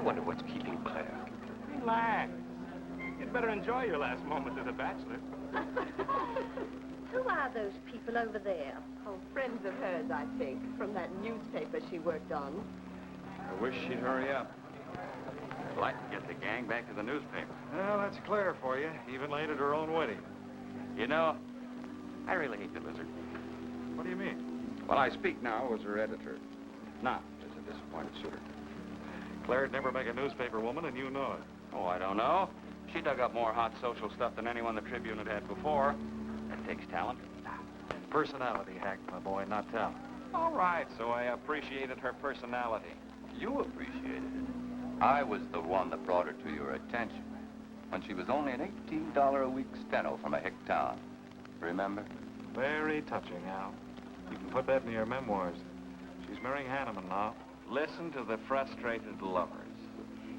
I wonder what's keeping Claire. Relax. You'd better enjoy your last moment as a bachelor. Who are those people over there? Oh, friends of hers, I think, from that newspaper she worked on. I wish she'd hurry up. I'd like to get the gang back to the newspaper. Well, that's Claire for you, even late at her own wedding. You know, I really hate the lizard. What do you mean? Well, I speak now as her editor, not as a disappointed suitor. Claire'd never make a newspaper woman, and you know it. Oh, I don't know. She dug up more hot social stuff than anyone the Tribune had before. That takes talent. Personality hacked, my boy, not talent. All right, so I appreciated her personality. You appreciated it. I was the one that brought her to your attention when she was only an $18 a week steno from a hick town. Remember? Very touching, Al. You can put that in your memoirs. She's marrying Hanneman now. Listen to the frustrated lovers.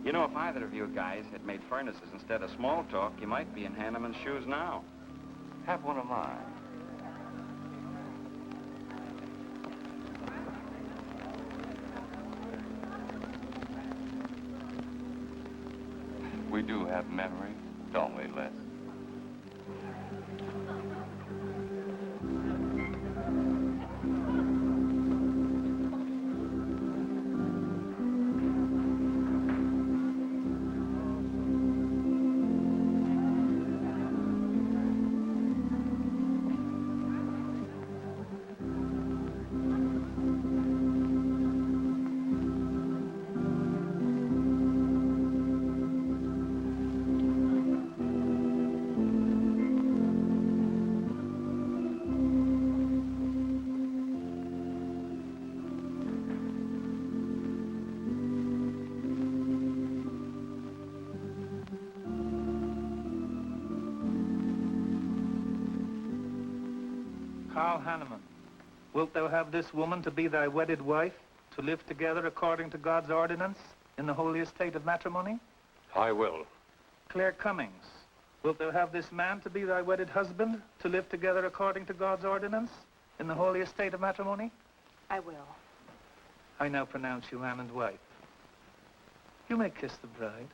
You know, if either of you guys had made furnaces instead of small talk, you might be in Hanneman's shoes now. Have one of mine. We do have memories, don't we, Les? Carl Hanneman, wilt thou have this woman to be thy wedded wife, to live together according to God's ordinance in the holy estate of matrimony? I will. Claire Cummings, wilt thou have this man to be thy wedded husband, to live together according to God's ordinance in the holy estate of matrimony? I will. I now pronounce you man and wife. You may kiss the bride.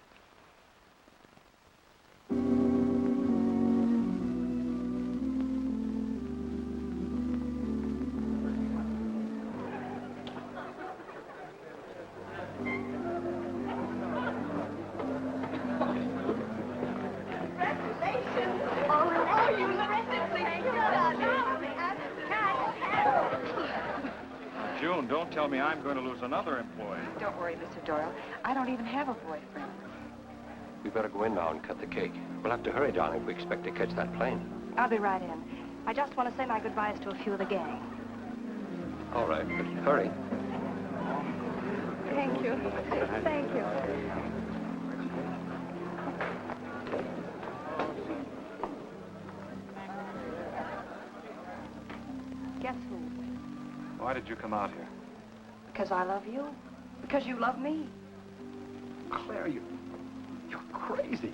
June, don't tell me I'm going to lose another employee. Don't worry, Mr. Doyle. I don't even have a boyfriend. We better go in now and cut the cake. We'll have to hurry, darling, if we expect to catch that plane. I'll be right in. I just want to say my goodbyes to a few of the gang. All right, but hurry. Thank you. Thank you. Guess who? Why did you come out here? Because I love you. Because you love me. Claire, you're crazy.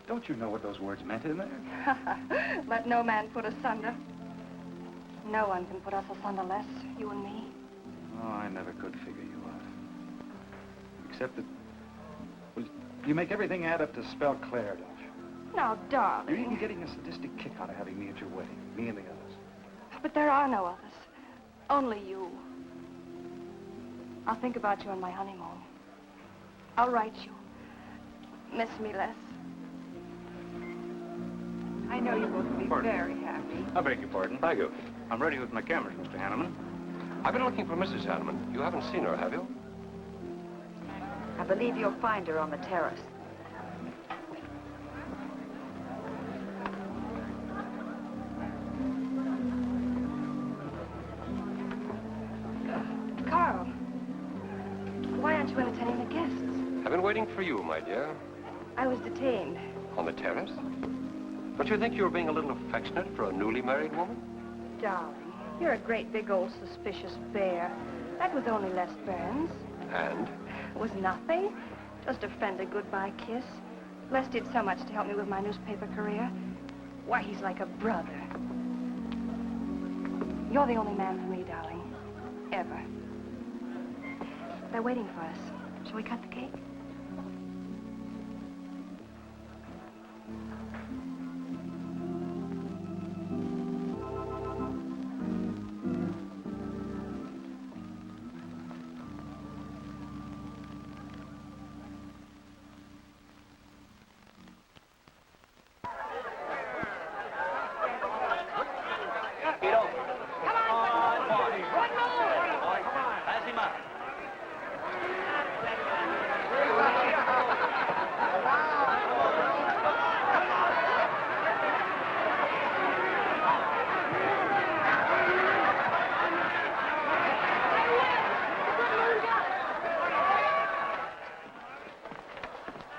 Don't you know what those words meant in there? Let no man put asunder. No one can put us asunder less, you and me. Oh, I never could figure you out. Except that, well, you make everything add up to spell Claire, don't you? Now, darling. You're even getting a sadistic kick out of having me at your wedding, me and the others. But there are no others. Only you. I'll think about you on my honeymoon. I'll write you. Miss me less. I know you both will be very happy. I beg your pardon. Thank you. I'm ready with my cameras, Mr. Hanneman. I've been looking for Mrs. Hanneman. You haven't seen her, have you? I believe you'll find her on the terrace. Carl, why aren't you entertaining the guests? I've been waiting for you, my dear. I was detained. On the terrace? Don't you think you were being a little affectionate for a newly married woman? Darling, you're a great big old suspicious bear. That was only Les Burns. And? It was nothing. Just a friendly goodbye kiss. Les did so much to help me with my newspaper career. Why, he's like a brother. You're the only man for me, darling. Ever. They're waiting for us. Shall we cut the cake?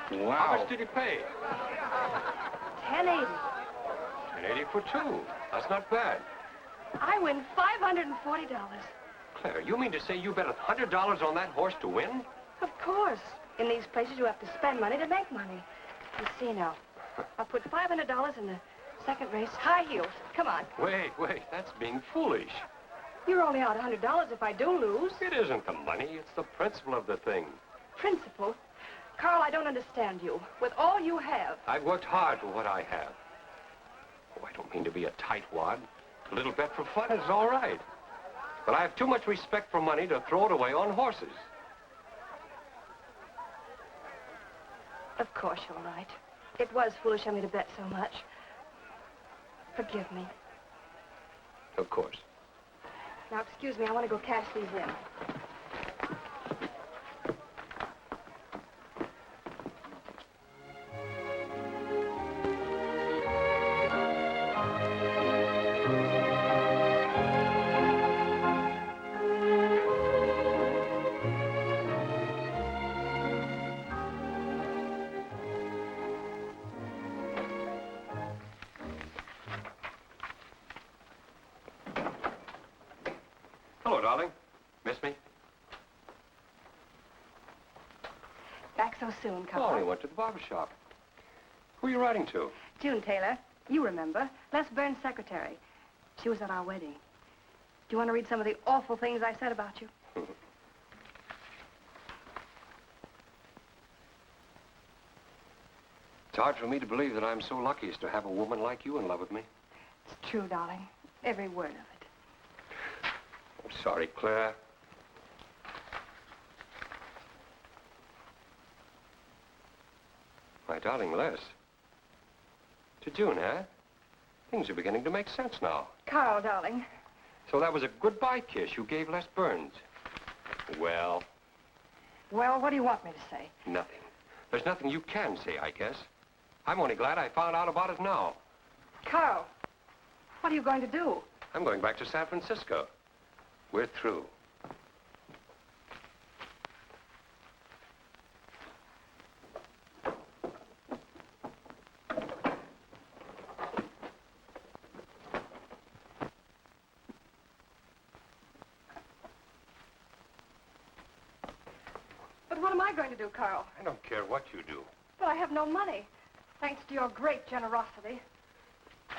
How much did he pay? $10.80. $10.80 for two. That's not bad. I win $540. Claire, you mean to say you bet $100 on that horse to win? Of course. In these places, you have to spend money to make money. You see now, I'll put $500 in the second race. High heels. Come on. Wait, that's being foolish. You're only out $100 if I do lose. It isn't the money, it's the principle of the thing. Principle? Carl, I don't understand you. With all you have. I've worked hard for what I have. Oh, I don't mean to be a tightwad. A little bet for fun is all right. But I have too much respect for money to throw it away on horses. Of course you're right. It was foolish of me to bet so much. Forgive me. Of course. Now, excuse me, I want to go cash these in. Hello, darling. Miss me? Back so soon, Oh, Carl. I went to the barber shop. Who are you writing to? June Taylor. You remember. Les Burns' secretary. She was at our wedding. Do you want to read some of the awful things I said about you? It's hard for me to believe that I'm so lucky as to have a woman like you in love with me. It's true, darling. Every word of it. I'm sorry, Claire. My darling Les. To June, eh? Things are beginning to make sense now. Carl, darling. So that was a goodbye kiss you gave Les Burns. Well, Well, what do you want me to say? nothing. There's nothing you can say, I guess. I'm only glad I found out about it now. Carl, what are you going to do? I'm going back to San Francisco. We're through. But what am I going to do, Carl? I don't care what you do. But I have no money. Thanks to your great generosity.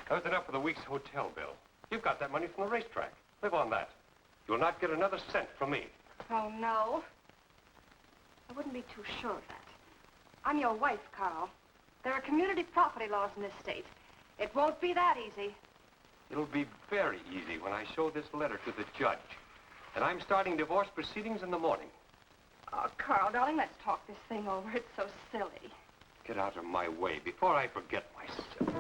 That was enough for the week's hotel bill. You've got that money from the racetrack. Live on that. You'll not get another cent from me. Oh, no. I wouldn't be too sure of that. I'm your wife, Carl. There are community property laws in this state. It won't be that easy. It'll be very easy when I show this letter to the judge. And I'm starting divorce proceedings in the morning. Oh, Carl, darling, let's talk this thing over. It's so silly. Get out of my way before I forget myself.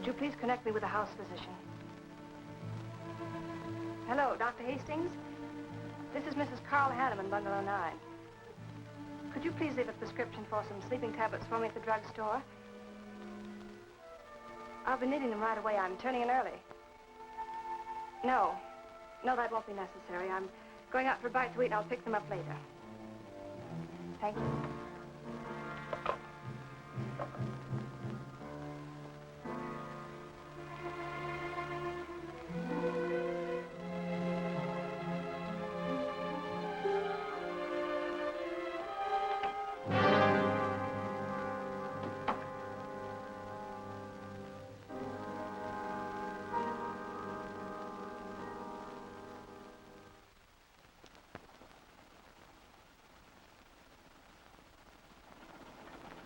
Would you please connect me with a house physician? Hello, Dr. Hastings? This is Mrs. Carl Hanneman, Bungalow 9. Could you please leave a prescription for some sleeping tablets for me at the drugstore? I'll be needing them right away. I'm turning in early. No, that won't be necessary. I'm going out for a bite to eat, and I'll pick them up later. Thank you.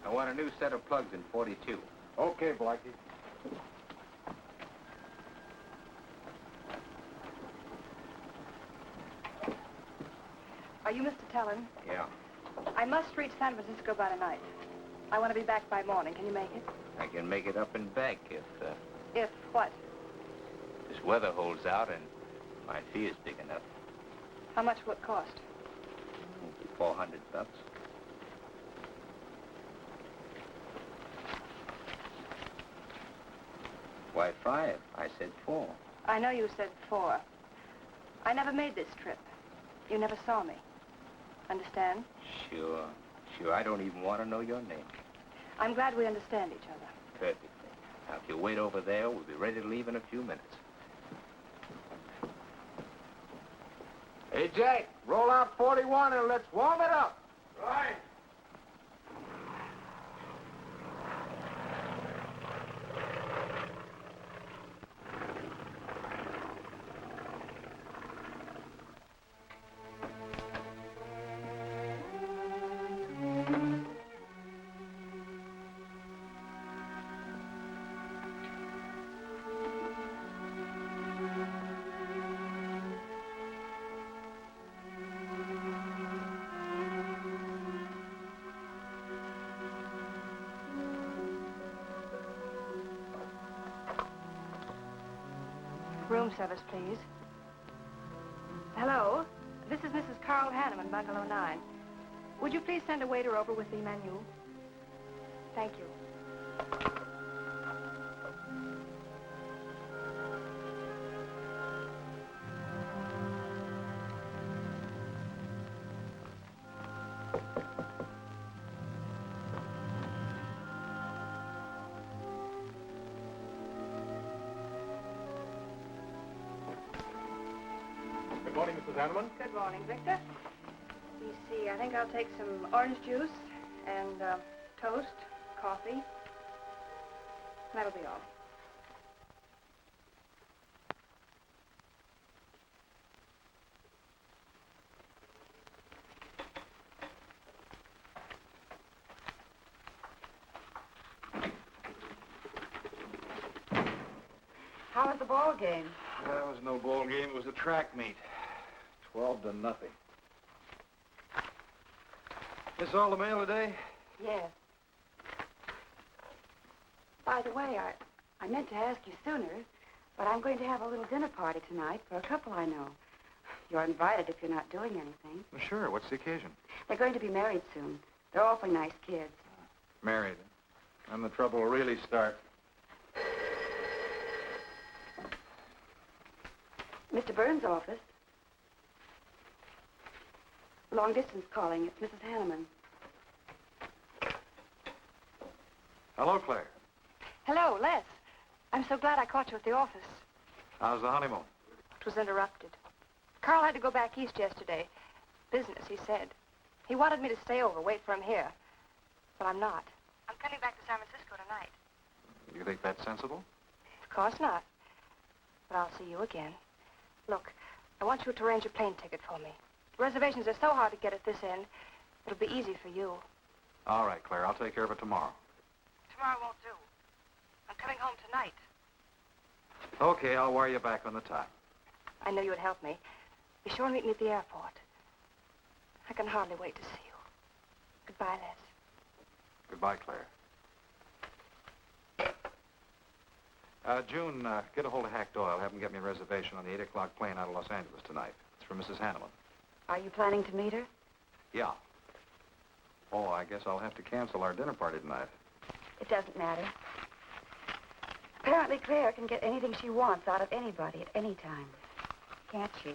I want a new set of plugs in 42. Okay, Blackie. Are you Mr. Tellin? Yeah. I must reach San Francisco by tonight. I want to be back by morning. Can you make it? I can make it up and back if If what? this weather holds out and my fee is big enough. How much will it cost? 400 bucks. Why 5? I said 4. I know you said 4. I never made this trip. You never saw me. Understand? Sure. I don't even want to know your name. I'm glad we understand each other. Perfectly. Now, if you wait over there, we'll be ready to leave in a few minutes. Hey, Jack, roll out 41 and let's warm it up. Right. Room service, please. Hello? This is Mrs. Carl Hanneman, Bungalow 9. Would you please send a waiter over with the menu? Thank you. Good morning, Mrs. Hanneman. Good morning, Victor. Let me see, I think I'll take some orange juice and toast, coffee. That'll be all. How was the ball game? That was no ball game. It was a track meet. 12-0. This all the mail today? Yes. By the way, I meant to ask you sooner, but I'm going to have a little dinner party tonight for a couple I know. You're invited if you're not doing anything. Well, sure. What's the occasion? They're going to be married soon. They're awfully nice kids. Married. And the trouble will really start. Mr. Burns' office. Long distance calling. It's Mrs. Hanneman. Hello, Claire. Hello, Les. I'm so glad I caught you at the office. How's the honeymoon? It was interrupted. Carl had to go back east yesterday. Business, he said. He wanted me to stay over, wait for him here. But I'm not. I'm coming back to San Francisco tonight. You think that's sensible? Of course not. But I'll see you again. Look, I want you to arrange a plane ticket for me. Reservations are so hard to get at this end, it'll be easy for you. All right, Claire. I'll take care of it tomorrow. Tomorrow won't do. I'm coming home tonight. Okay, I'll wire you back on the time. I know you would help me. Be sure and meet me at the airport. I can hardly wait to see you. Goodbye, Les. Goodbye, Claire. June, get a hold of Hack Doyle. Have him get me a reservation on the 8 o'clock plane out of Los Angeles tonight. It's for Mrs. Hanneman. Are you planning to meet her? Yeah. Oh, I guess I'll have to cancel our dinner party tonight. It doesn't matter. Apparently Claire can get anything she wants out of anybody at any time. Can't she?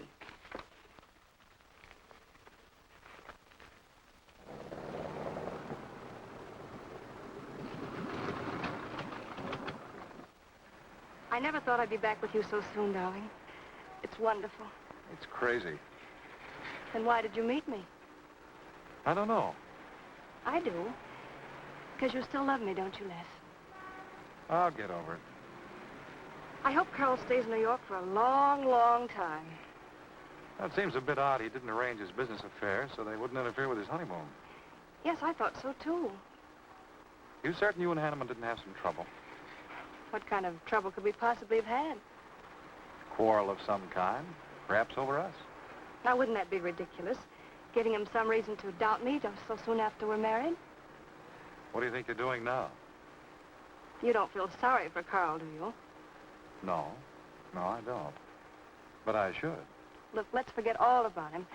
I never thought I'd be back with you so soon, darling. It's wonderful. It's crazy. Then why did you meet me? I don't know. I do. Because you still love me, don't you, Les? I'll get over it. I hope Carl stays in New York for a long, long time. That seems a bit odd. He didn't arrange his business affairs so they wouldn't interfere with his honeymoon. Yes, I thought so, too. You certain you and Hanneman didn't have some trouble? What kind of trouble could we possibly have had? Quarrel of some kind? Perhaps over us? Now, wouldn't that be ridiculous? Giving him some reason to doubt me just so soon after we're married? What do you think you're doing now? You don't feel sorry for Carl, do you? No. No, I don't. But I should. Look, let's forget all about him.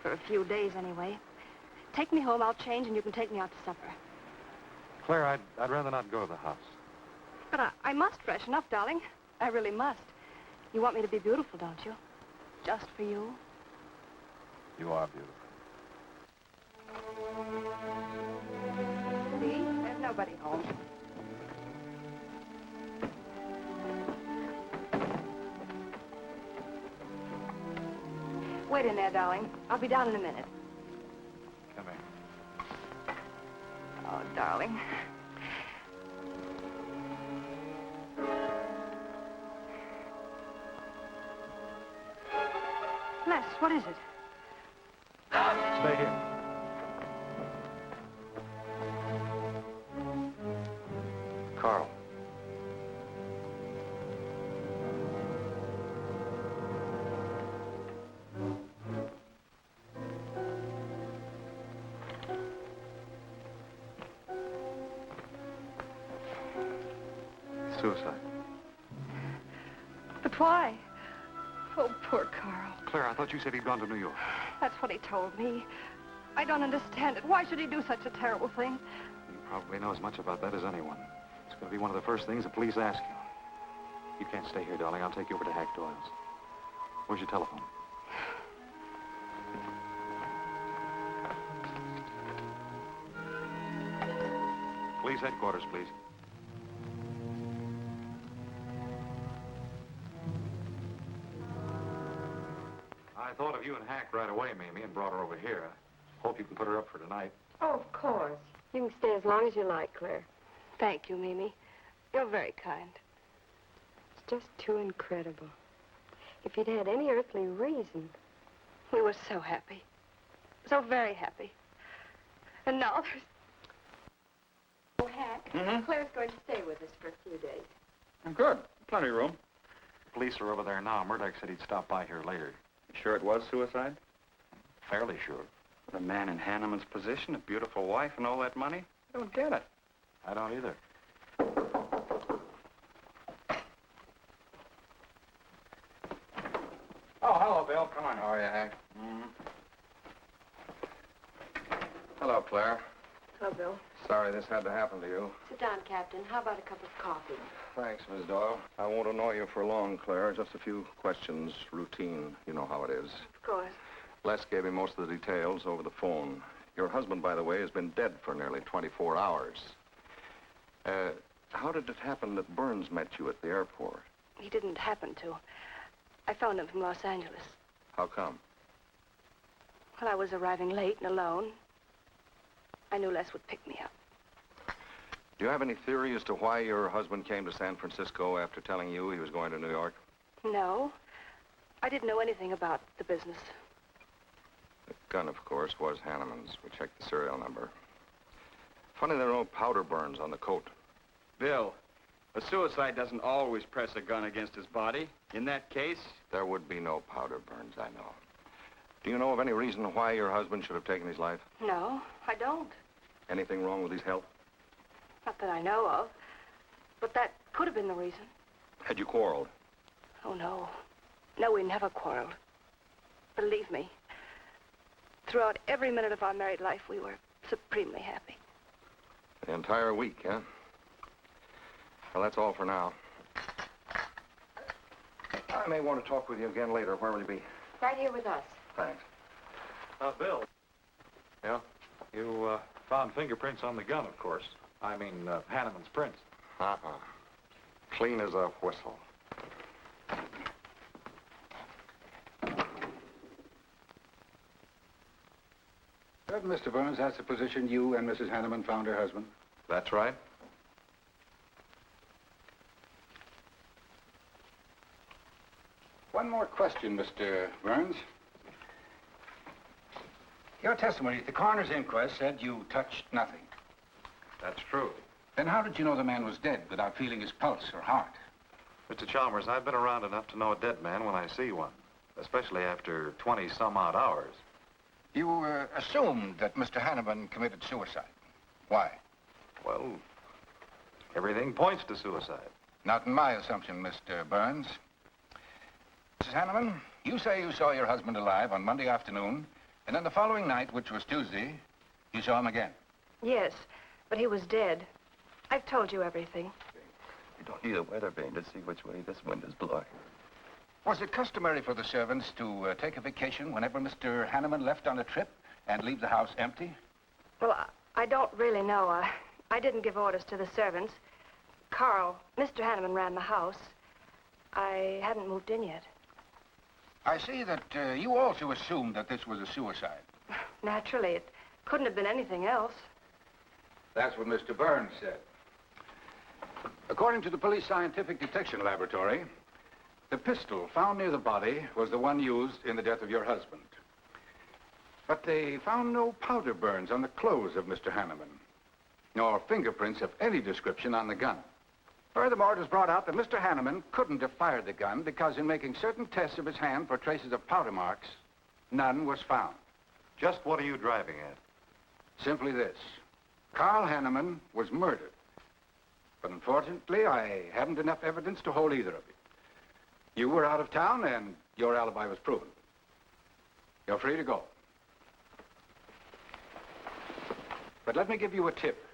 For a few days, anyway. Take me home, I'll change, and you can take me out to supper. Claire, I'd rather not go to the house. But I must freshen up, darling. I really must. You want me to be beautiful, don't you? Just for you? You are beautiful. See? There's nobody home. Wait in there, darling. I'll be down in a minute. Come here. Oh, darling. Les, what is it? Stay here. Carl. Suicide. But why? Oh, poor Carl. Claire, I thought you said he'd gone to New York. That's what he told me. I don't understand it. Why should he do such a terrible thing? You probably know as much about that as anyone. It's going to be one of the first things the police ask you. You can't stay here, darling. I'll take you over to Hack Doyle's. Where's your telephone? Police headquarters, please. I thought of you and Hack right away, Mamie, and brought her over here. I hope you can put her up for tonight. Oh, of course. You can stay as long as you like, Claire. Thank you, Mimi. You're very kind. It's just too incredible. If you'd had any earthly reason. We were so happy. So very happy. And now there's... Oh, Hack, Claire's going to stay with us for a few days. Good. Plenty of room. Police are over there now. Murdoch said he'd stop by here later. You sure it was suicide? Fairly sure. With a man in Hanneman's position, a beautiful wife, and all that money? I don't get it. I don't either. Oh, hello, Bill. Come on. How are you, Hank? Hello, Claire. Hello, Bill. Sorry this had to happen to you. Sit down, Captain. How about a cup of coffee? Thanks, Miss Doyle. I won't annoy you for long, Claire. Just a few questions, routine. You know how it is. Of course. Les gave me most of the details over the phone. Your husband, by the way, has been dead for nearly 24 hours. How did it happen that Burns met you at the airport? He didn't happen to. I phoned him from Los Angeles. How come? Well, I was arriving late and alone. I knew Les would pick me up. Do you have any theory as to why your husband came to San Francisco after telling you he was going to New York? No. I didn't know anything about the business. The gun, of course, was Hanneman's. We checked the serial number. Funny there are no powder burns on the coat. Bill, a suicide doesn't always press a gun against his body. In that case... There would be no powder burns, I know. Do you know of any reason why your husband should have taken his life? No, I don't. Anything wrong with his health? Not that I know of. But that could have been the reason. Had you quarreled? Oh, no. No, we never quarreled. Believe me, throughout every minute of our married life, we were supremely happy. The entire week, huh? Well, that's all for now. I may want to talk with you again later. Where will you be? Right here with us. Thanks. Bill, Yeah? you found fingerprints on the gun, of course. I mean, Hanneman's prints. Uh-uh. Clean as a whistle. Mr. Burns, that's the position you and Mrs. Hanneman found her husband? That's right. One more question, Mr. Burns. Your testimony at the coroner's inquest said you touched nothing. That's true. Then how did you know the man was dead without feeling his pulse or heart? Mr. Chalmers, I've been around enough to know a dead man when I see one, especially after 20-some-odd hours. You assumed that Mr. Hanneman committed suicide. Why? Well, everything points to suicide. Not in my assumption, Mr. Burns. Mrs. Hanneman, you say you saw your husband alive on Monday afternoon, and then the following night, which was Tuesday, you saw him again. Yes, but he was dead. I've told you everything. You don't need a weather vane to see which way this wind is blowing. Was it customary for the servants to take a vacation whenever Mr. Hanneman left on a trip and leave the house empty? Well, I don't really know. I didn't give orders to the servants. Carl, Mr. Hanneman ran the house. I hadn't moved in yet. I see that you also assumed that this was a suicide. Naturally, it couldn't have been anything else. That's what Mr. Burns said. According to the Police Scientific Detection Laboratory, the pistol found near the body was the one used in the death of your husband. But they found no powder burns on the clothes of Mr. Hanneman, nor fingerprints of any description on the gun. Furthermore, it was brought out that Mr. Hanneman couldn't have fired the gun because in making certain tests of his hand for traces of powder marks, none was found. Just what are you driving at? Simply this. Carl Hanneman was murdered. But unfortunately, I haven't enough evidence to hold either of you. You were out of town, and your alibi was proven. You're free to go. But let me give you a tip.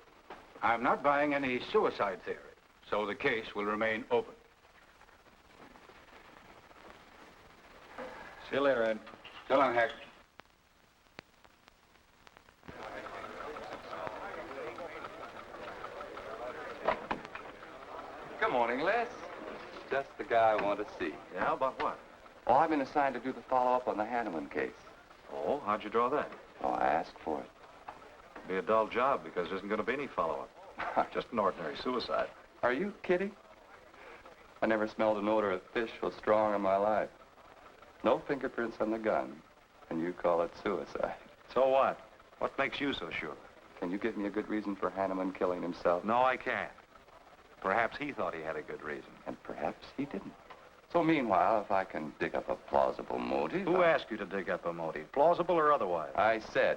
I'm not buying any suicide theory, so the case will remain open. See you later, Ed. So long, Hack. Good morning, Les. Just the guy I want to see. Yeah, about what? Oh, I've been assigned to do the follow-up on the Hanneman case. Oh, how'd you draw that? Oh, I asked for it. Be a dull job because there isn't going to be any follow-up. Just an ordinary suicide. Are you kidding? I never smelled an odor of fish so strong in my life. No fingerprints on the gun, and you call it suicide. So what? What makes you so sure? Can you give me a good reason for Hanneman killing himself? No, I can't. Perhaps he thought he had a good reason. And perhaps he didn't. So meanwhile, if I can dig up a plausible motive... Who asked you to dig up a motive, plausible or otherwise? I said,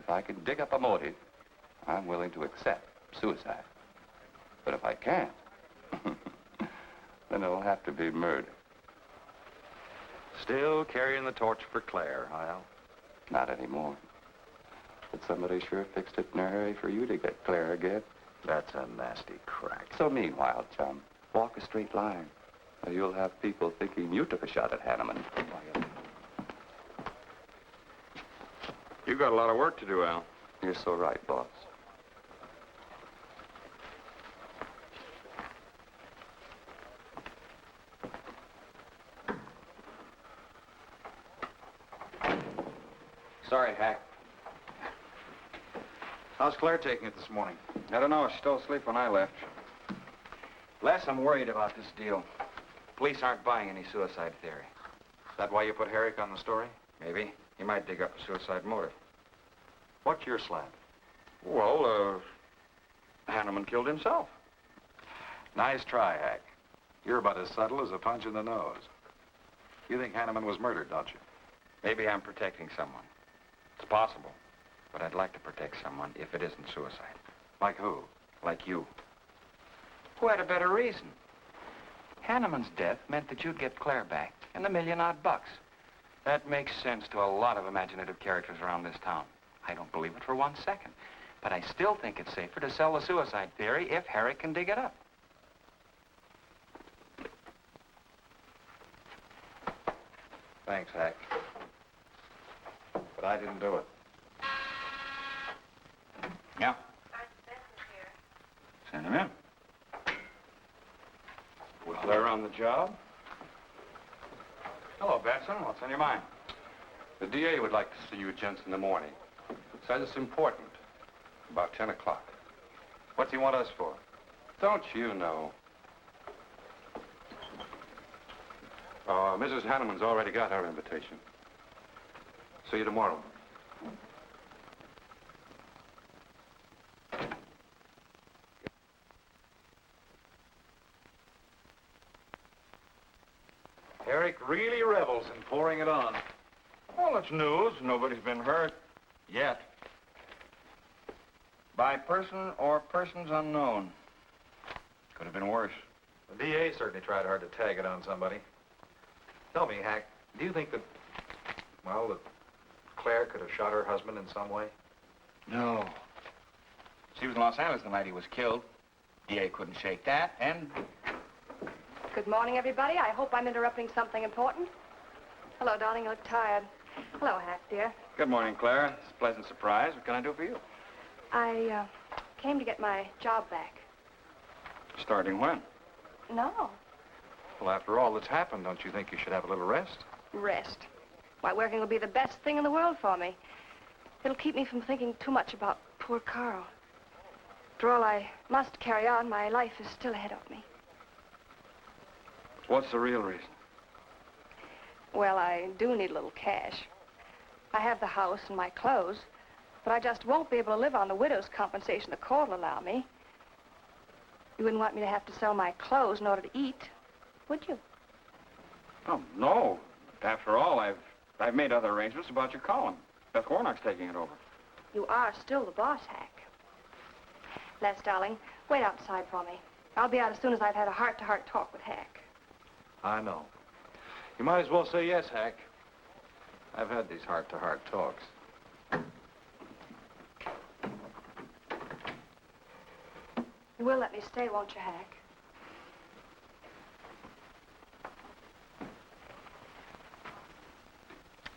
if I can dig up a motive, I'm willing to accept suicide. But if I can't, then it'll have to be murder. Still carrying the torch for Claire, Hyle? Not anymore. But somebody sure fixed it in a hurry for you to get Claire again. That's a nasty crack. So meanwhile, chum, walk a straight line. Or you'll have people thinking you took a shot at Hanneman. You got a lot of work to do, Al. You're so right, boss. Sorry, Hack. How's Claire taking it this morning? I don't know. She still asleep when I left. Les, I'm worried about this deal. Police aren't buying any suicide theory. Is that why you put Herrick on the story? Maybe. He might dig up a suicide motive. What's your slant? Well, Hanneman killed himself. Nice try, Hack. You're about as subtle as a punch in the nose. You think Hanneman was murdered, don't you? Maybe I'm protecting someone. It's possible. But I'd like to protect someone if it isn't suicide. Like who? Like you. Who had a better reason? Hanneman's death meant that you'd get Claire back and the $1,000,000-odd bucks. That makes sense to a lot of imaginative characters around this town. I don't believe it for 1 second. But I still think it's safer to sell the suicide theory if Harry can dig it up. Thanks, Hack. But I didn't do it. Yeah. Send him in. Was Claire on the job? Hello, Batson. What's on your mind? The DA would like to see you gents in the morning. Says it's important. About 10 o'clock. What's he want us for? Don't you know? Mrs. Hanneman's already got her invitation. See you tomorrow. Eric really revels in pouring it on. Well, it's news. Nobody's been hurt. Yet. By person or persons unknown. Could have been worse. The DA certainly tried hard to tag it on somebody. Tell me, Hack, do you think that, well, that Claire could have shot her husband in some way? No. She was in Los Angeles the night he was killed. DA couldn't shake that, and... Good morning, everybody. I hope I'm interrupting something important. Hello, darling. You look tired. Hello, Hack, dear. Good morning, Claire. It's a pleasant surprise. What can I do for you? I came to get my job back. Starting when? No. Well, after all that's happened, don't you think you should have a little rest? Rest. Why, working will be the best thing in the world for me. It'll keep me from thinking too much about poor Carl. After all, I must carry on. My life is still ahead of me. What's the real reason? Well, I do need a little cash. I have the house and my clothes, but I just won't be able to live on the widow's compensation the court will allow me. You wouldn't want me to have to sell my clothes in order to eat, would you? Oh, no. After all, I've made other arrangements about your column. Beth Warnock's taking it over. You are still the boss, Hack. Les, darling, wait outside for me. I'll be out as soon as I've had a heart-to-heart talk with Hack. I know. You might as well say yes, Hack. I've had these heart-to-heart talks. You will let me stay, won't you, Hack?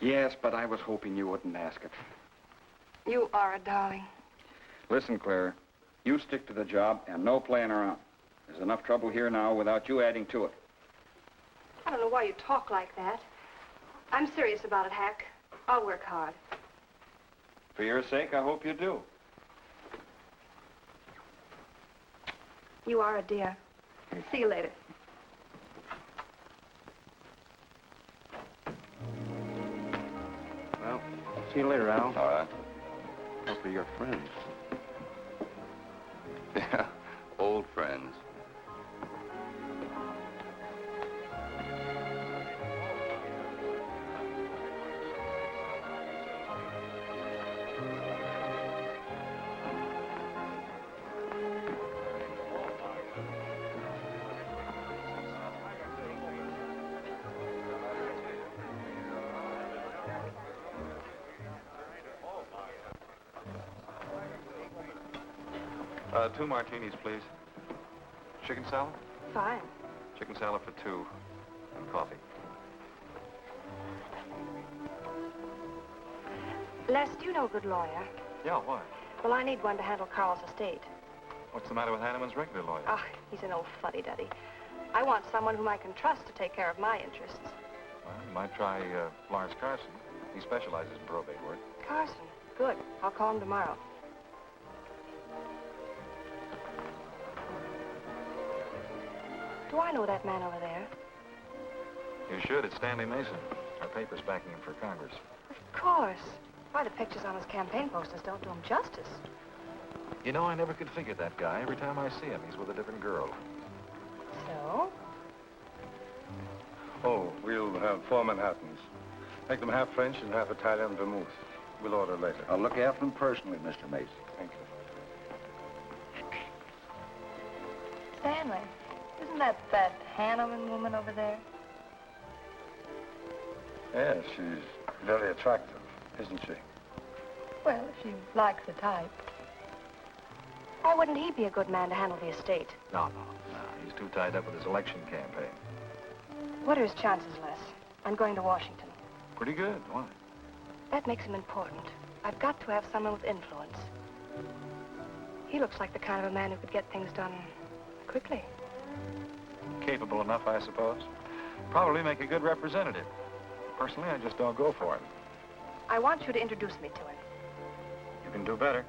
Yes, but I was hoping you wouldn't ask it. You are a darling. Listen, Claire, you stick to the job and no playing around. There's enough trouble here now without you adding to it. I don't know why you talk like that. I'm serious about it, Hack. I'll work hard. For your sake, I hope you do. You are a dear. See you later. Well, see you later, Al. All right. Hope you're your friends. Yeah, old friends. Two martinis, please. Chicken salad? Fine. Chicken salad for two. And coffee. Les, do you know a good lawyer? Yeah, why? Well, I need one to handle Carl's estate. What's the matter with Hanneman's regular lawyer? Ah, he's an old fuddy-duddy. I want someone whom I can trust to take care of my interests. Well, you might try Lawrence Carson. He specializes in probate work. Carson? Good. I'll call him tomorrow. Do I know that man over there? You should. It's Stanley Mason. Our paper's backing him for Congress. Of course. Why, the pictures on his campaign posters don't do him justice. You know, I never could figure that guy. Every time I see him, he's with a different girl. So? Oh, we'll have 4 Manhattans. Make them half French and half Italian vermouth. We'll order later. I'll look after them personally, Mr. Mason. Thank you. Stanley. Isn't that Hanneman woman over there? Yes, she's very attractive, isn't she? Well, if she likes the type. Why wouldn't he be a good man to handle the estate? No. He's too tied up with his election campaign. What are his chances, Les? I'm going to Washington. Pretty good. Why? That makes him important. I've got to have someone with influence. He looks like the kind of a man who could get things done quickly. Capable enough, I suppose. Probably make a good representative. Personally, I just don't go for him. I want you to introduce me to him. You can do better.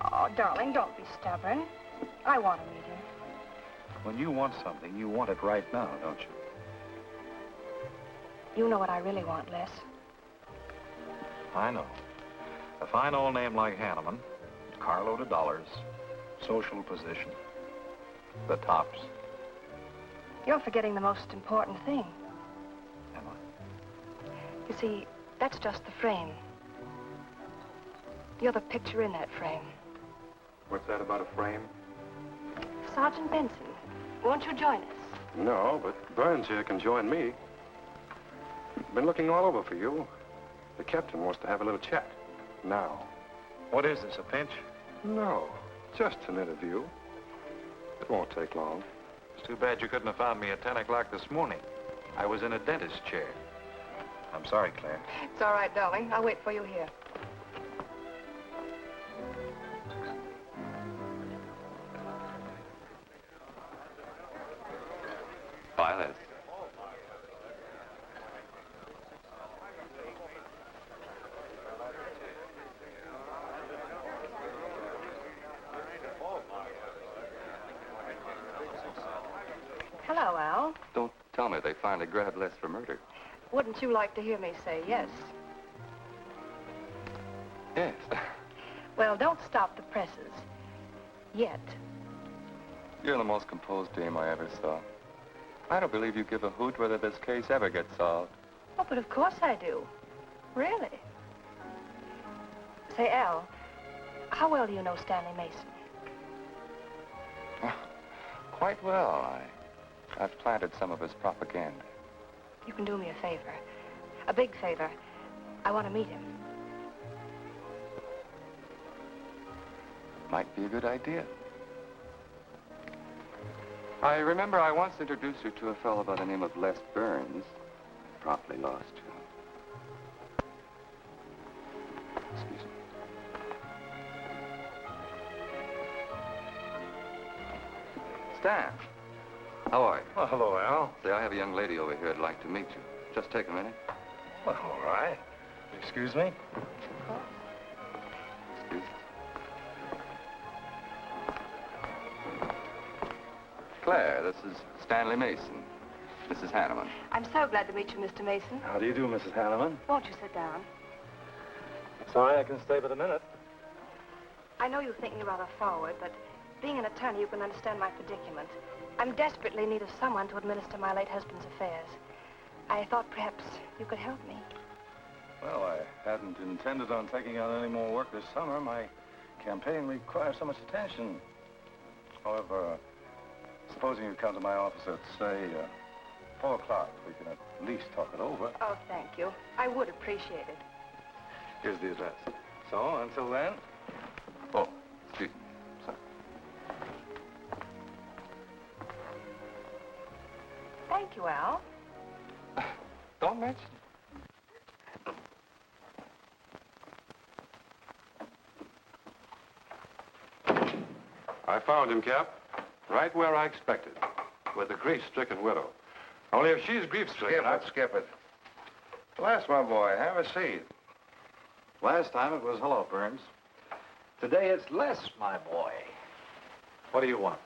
Oh, darling, don't be stubborn. I want to meet him. When you want something, you want it right now, don't you? You know what I really want, Les. I know. A fine old name like Hanneman, carload of dollars, social position, the tops. You're forgetting the most important thing. Am I? You see, that's just the frame. You're the picture in that frame. What's that about a frame? Sergeant Benson, won't you join us? No, but Burns here can join me. Been looking all over for you. The captain wants to have a little chat. Now. What is this, a pinch? No, just an interview. It won't take long. It's too bad you couldn't have found me at 10 o'clock this morning. I was in a dentist's chair. I'm sorry, Claire. It's all right, darling. I'll wait for you here. Bye, Les. Hello, Al. Don't tell me they finally grabbed Les for murder. Wouldn't you like to hear me say yes? Yes. Well, don't stop the presses. Yet. You're the most composed dame I ever saw. I don't believe you give a hoot whether this case ever gets solved. Oh, but of course I do. Really. Say, Al, how well do you know Stanley Mason? Quite well. I've planted some of his propaganda. You can do me a favor. A big favor. I want to meet him. Might be a good idea. I remember I once introduced you to a fellow by the name of Les Burns. Promptly lost you. Excuse me. Stan, how are you? Well, hello, Al. Say, I have a young lady over here I'd like to meet you. Just take a minute. Well, all right. Excuse me? Excuse me. Claire, this is Stanley Mason. Mrs. Hanneman. I'm so glad to meet you, Mr. Mason. How do you do, Mrs. Hanneman? Won't you sit down? Sorry I can stay but a minute. I know you think me rather forward, but being an attorney, you can understand my predicament. I'm desperately in need of someone to administer my late husband's affairs. I thought perhaps you could help me. Well, I hadn't intended on taking on any more work this summer. My campaign requires so much attention. However, supposing you come to my office at, say, 4 o'clock, we can at least talk it over. Oh, thank you. I would appreciate it. Here's the address. So, until then... Oh, excuse me. Sorry. Thank you, Al. Don't mention it. I found him, Cap. Right where I expected. With the grief-stricken widow. Only if she's grief-stricken... Skip it. Bless my boy. Have a seat. Last time it was hello, Burns. Today it's Les, my boy. What do you want?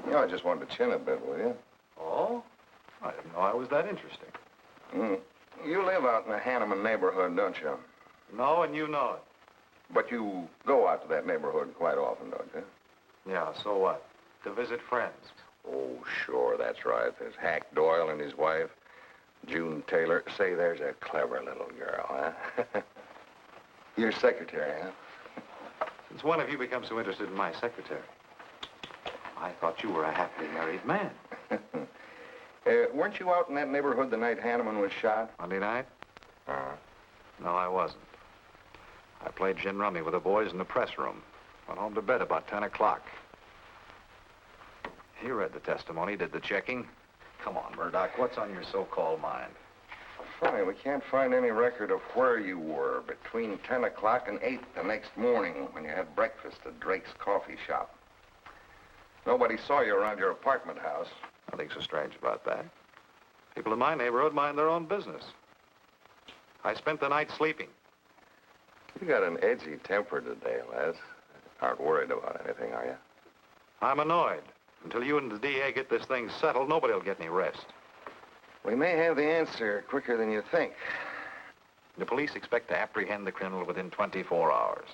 You know, I just wanted to chin a bit, will you? Oh? I didn't know I was that interesting. You live out in the Hanneman neighborhood, don't you? No, and you know it. But you go out to that neighborhood quite often, don't you? Yeah, so what? To visit friends. Oh, sure, that's right. There's Hack Doyle and his wife, June Taylor. Say, there's a clever little girl, huh? Your secretary, huh? Since when have you become so interested in my secretary? I thought you were a happily married man. Weren't you out in that neighborhood the night Hanneman was shot? Monday night? No, I wasn't. I played gin rummy with the boys in the press room. Went home to bed about 10 o'clock. He read the testimony, did the checking. Come on, Murdoch, what's on your so-called mind? Funny, we can't find any record of where you were between 10 o'clock and 8 the next morning when you had breakfast at Drake's coffee shop. Nobody saw you around your apartment house. Nothing so strange about that. People in my neighborhood mind their own business. I spent the night sleeping. You got an edgy temper today, Les. Aren't worried about anything, are you? I'm annoyed. Until you and the DA get this thing settled, nobody will get any rest. We may have the answer quicker than you think. The police expect to apprehend the criminal within 24 hours.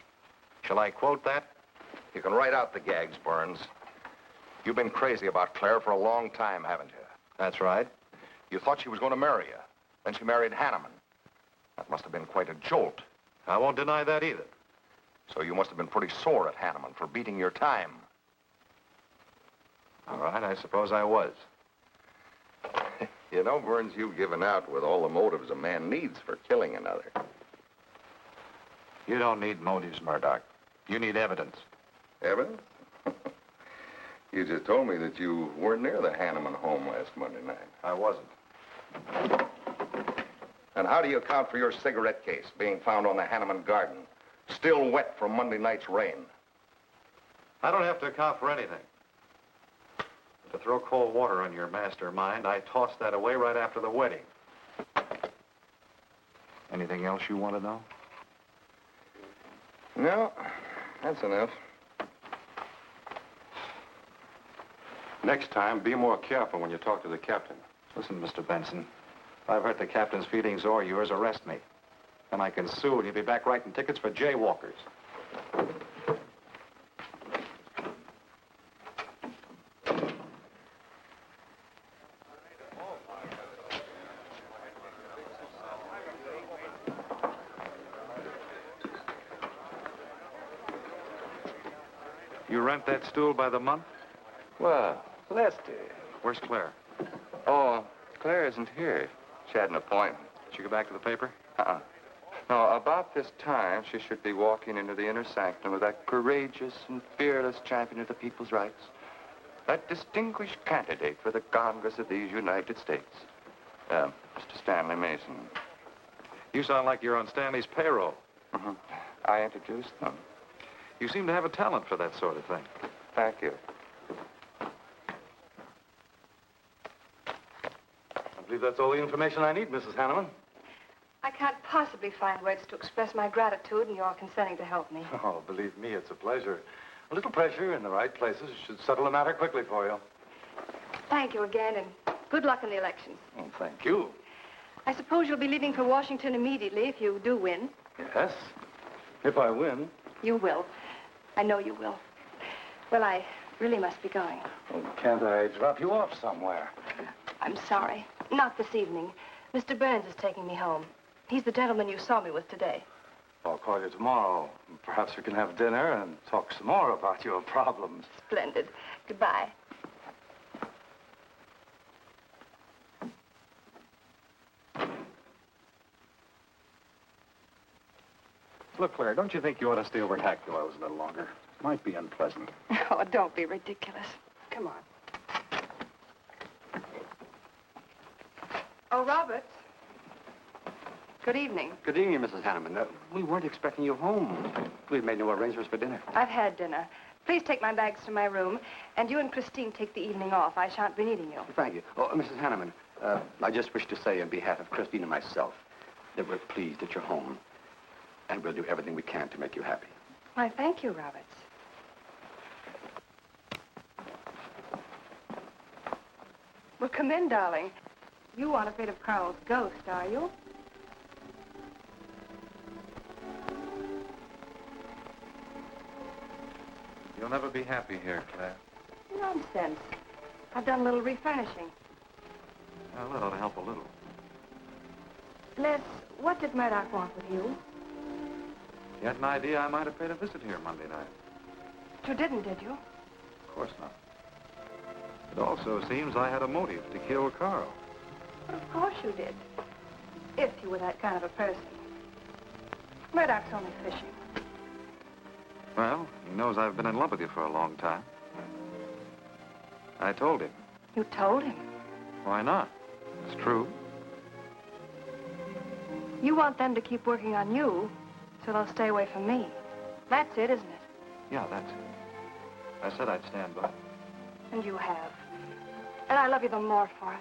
Shall I quote that? You can write out the gags, Burns. You've been crazy about Claire for a long time, haven't you? That's right. You thought she was going to marry you. Then she married Hanneman. That must have been quite a jolt. I won't deny that either. So you must have been pretty sore at Hanneman for beating your time. All right, I suppose I was. You know, Burns, you've given out with all the motives a man needs for killing another. You don't need motives, Murdoch. You need evidence. Evidence? You just told me that you weren't near the Hanneman home last Monday night. I wasn't. And how do you account for your cigarette case being found on the Hanneman garden, still wet from Monday night's rain? I don't have to account for anything. To throw cold water on your mastermind, I tossed that away right after the wedding. Anything else you want to know? No, that's enough. Next time, be more careful when you talk to the captain. Listen, Mr. Benson, if I've hurt the captain's feelings or yours, arrest me. Then I can sue and you'll be back writing tickets for jaywalkers. You rent that stool by the month? Well, Lester. Where's Claire? Oh, Claire isn't here. She had an appointment. Did she go back to the paper? No, about this time, she should be walking into the inner sanctum of that courageous and fearless champion of the people's rights. That distinguished candidate for the Congress of these United States. Mr. Stanley Mason. You sound like you're on Stanley's payroll. I introduced them. You seem to have a talent for that sort of thing. Thank you. I believe that's all the information I need, Mrs. Hanneman. I can't possibly find words to express my gratitude in your consenting to help me. Oh, believe me, it's a pleasure. A little pressure in the right places should settle the matter quickly for you. Thank you again, and good luck in the elections. Oh, thank you. I suppose you'll be leaving for Washington immediately if you do win. Yes, if I win. You will. I know you will. Well, I really must be going. Oh, can't I drop you off somewhere? I'm sorry. Not this evening. Mr. Burns is taking me home. He's the gentleman you saw me with today. I'll call you tomorrow. Perhaps we can have dinner and talk some more about your problems. Splendid. Goodbye. Look, Claire, don't you think you ought to stay over at Hack Doyle's a little longer? Might be unpleasant. Oh, don't be ridiculous. Come on. Oh, Robert. Good evening. Good evening, Mrs. Hanneman. We weren't expecting you home. We've made no arrangements for dinner. I've had dinner. Please take my bags to my room, and you and Christine take the evening off. I shan't be needing you. Thank you. Oh, Mrs. Hanneman, I just wish to say on behalf of Christine and myself that we're pleased that you're home, and we'll do everything we can to make you happy. Why, thank you, Roberts. Well, come in, darling. You aren't afraid of Carl's ghost, are you? You'll never be happy here, Claire. Nonsense. I've done a little refurnishing. Well, that ought to help a little. Les, what did Murdoch want with you? You had an idea I might have paid a visit here Monday night. You didn't, did you? Of course not. It also seems I had a motive to kill Carl. But of course you did. If you were that kind of a person. Murdoch's only fishing. Well, he knows I've been in love with you for a long time. I told him. You told him? Why not? It's true. You want them to keep working on you, so they'll stay away from me. That's it, isn't it? Yeah, that's it. I said I'd stand by. And you have. And I love you the more for it.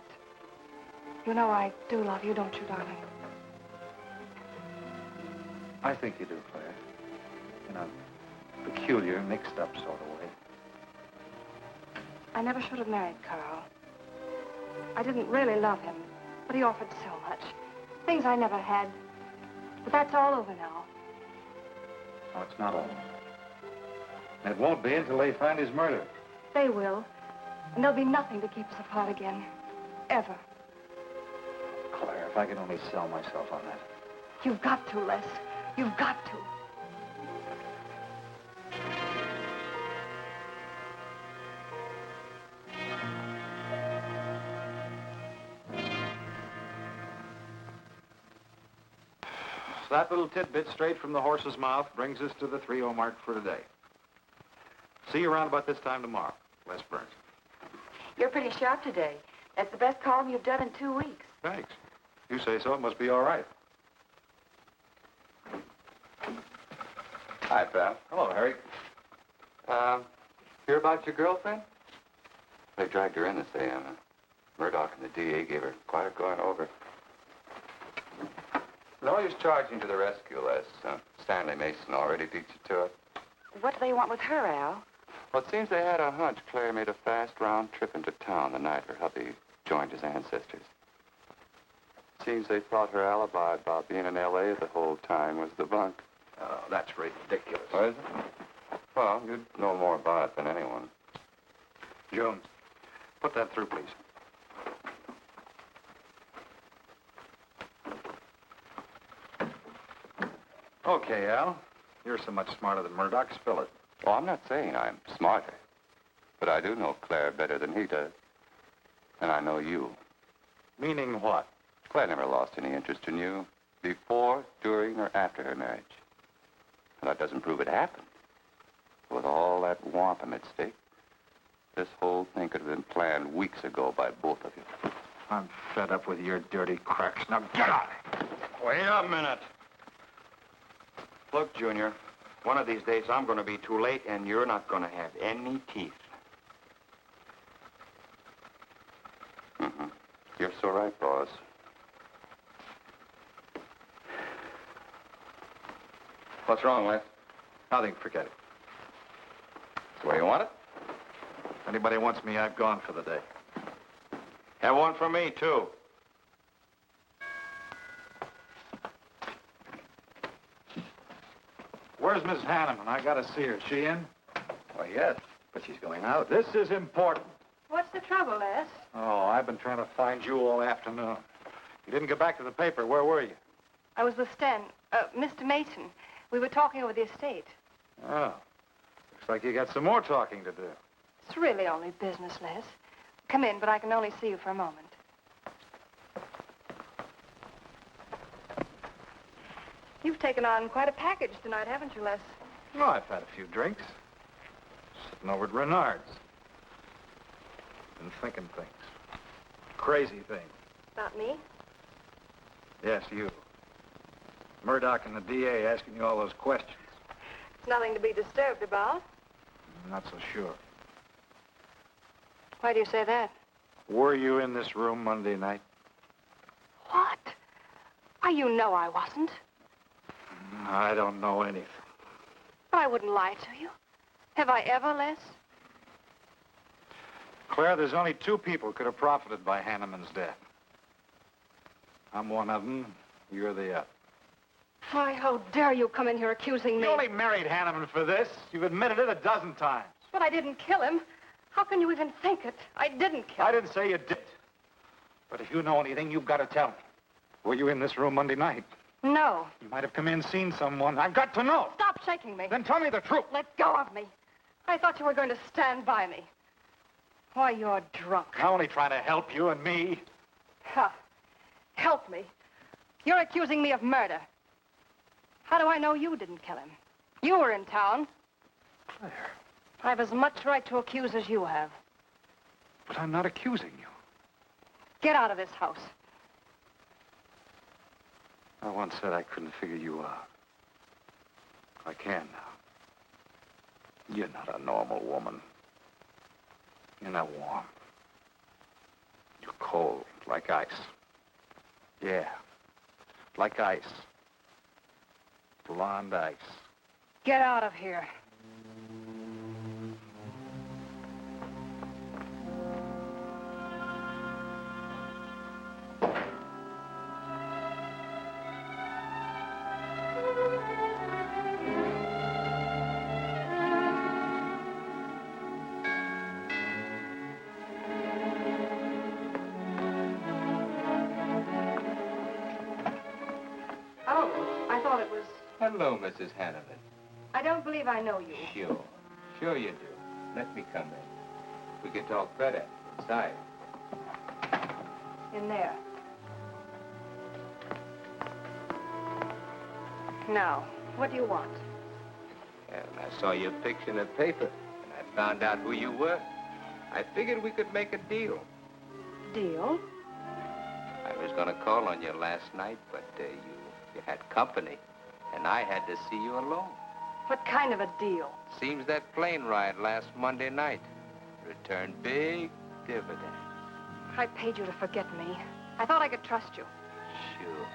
You know I do love you, don't you, darling? I think you do, Claire. In a peculiar, mixed-up sort of way. I never should have married Carl. I didn't really love him, but he offered so much. Things I never had. But that's all over now. No, it's not all. It won't be until they find his murder. They will. And there'll be nothing to keep us apart again. Ever. Claire, if I could only sell myself on that. You've got to, Les. You've got to. That little tidbit straight from the horse's mouth brings us to the 3-0 mark for today. See you around about this time tomorrow. Les Burns. You're pretty sharp today. That's the best column you've done in 2 weeks. Thanks. You say so, it must be all right. Hi, pal. Hello, Harry. Hear about your girlfriend? They dragged her in this day, Anna. Murdoch and the DA gave her quite a going over. No use charging to the rescue, Les. Stanley Mason already beat you to it. What do they want with her, Al? Well, it seems they had a hunch Claire made a fast round trip into town the night her hubby joined his ancestors. Seems they thought her alibi about being in L.A. the whole time was the bunk. Oh, that's ridiculous. Oh, is it? Well, you'd know more about it than anyone. Jones, put that through, please. Okay, Al. You're so much smarter than Murdoch. Spill it. Oh, I'm not saying I'm smarter. But I do know Claire better than he does. And I know you. Meaning what? Claire never lost any interest in you before, during, or after her marriage. And that doesn't prove it happened. With all that wampum at stake, this whole thing could have been planned weeks ago by both of you. I'm fed up with your dirty cracks. Now get out! Wait a minute. Look, Junior, one of these days I'm going to be too late and you're not going to have any teeth. Mm-hmm. You're so right, boss. What's wrong, Les? Nothing, forget it. That's the way you want it? If anybody wants me, I've gone for the day. Have one for me, too. Where's Miss Hanneman? I gotta see her. Is she in? Why, yes, but she's going out. This is important. What's the trouble, Les? Oh, I've been trying to find you all afternoon. You didn't get back to the paper. Where were you? I was with Mr. Mason. We were talking over the estate. Oh. Looks like you got some more talking to do. It's really only business, Les. Come in, but I can only see you for a moment. You've taken on quite a package tonight, haven't you, Les? Oh, I've had a few drinks. Sitting over at Renard's. Been thinking things. Crazy things. About me? Yes, you. Murdoch and the DA asking you all those questions. It's nothing to be disturbed about. I'm not so sure. Why do you say that? Were you in this room Monday night? What? Why, you know I wasn't. I don't know anything. But I wouldn't lie to you. Have I ever, Les? Claire, there's only 2 people could have profited by Hanneman's death. I'm one of them. You're the other. Why, how dare you come in here accusing me? You only married Hanneman for this. You've admitted it a dozen times. But I didn't kill him. How can you even think it? I didn't kill him. I didn't say you did. But if you know anything, you've got to tell me. Were you in this room Monday night? No. You might have come in, seen someone. I've got to know. Stop shaking me. Then tell me the truth. Let go of me. I thought you were going to stand by me. Why, you're drunk. I'm only trying to help you and me. Ha! Help me. You're accusing me of murder. How do I know you didn't kill him? You were in town. Claire. I've as much right to accuse as you have. But I'm not accusing you. Get out of this house. I once said I couldn't figure you out. I can now. You're not a normal woman. You're not warm. You're cold, like ice. Yeah, like ice. Blonde ice. Get out of here. Oh, I thought it was... Hello, Mrs. Hanneman. I don't believe I know you. Sure. Sure you do. Let me come in. We can talk better inside. In there. Now, what do you want? And I saw your picture in the paper, and I found out who you were. I figured we could make a deal. Deal? I was going to call on you last night, but you had company, and I had to see you alone. What kind of a deal? Seems that plane ride last Monday night returned big dividends. I paid you to forget me. I thought I could trust you. Sure.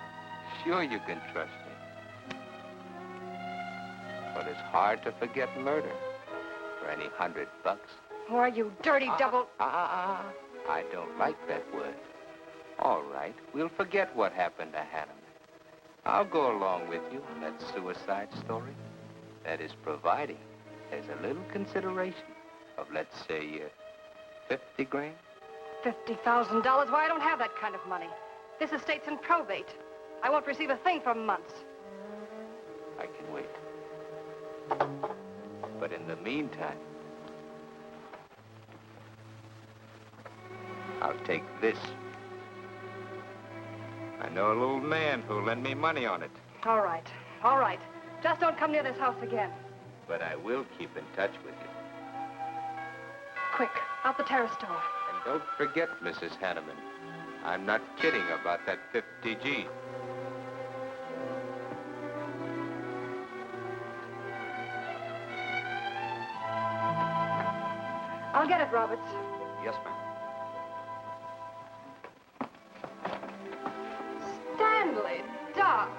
Sure you can trust me. But it's hard to forget murder for any $100. Why, you dirty double... I don't like that word. All right, we'll forget what happened to Hanneman. I'll go along with you on that suicide story. That is providing there's a little consideration of, let's say, 50 grand. $50,000? Why, I don't have that kind of money. This estate's in probate. I won't receive a thing for months. I can wait. But in the meantime, I'll take this. I know a little man who'll lend me money on it. All right. All right. Just don't come near this house again. But I will keep in touch with you. Quick, out the terrace door. And don't forget, Mrs. Hanneman, I'm not kidding about that 50G. I'll get it, Roberts. Yes, ma'am. Stanley, darling.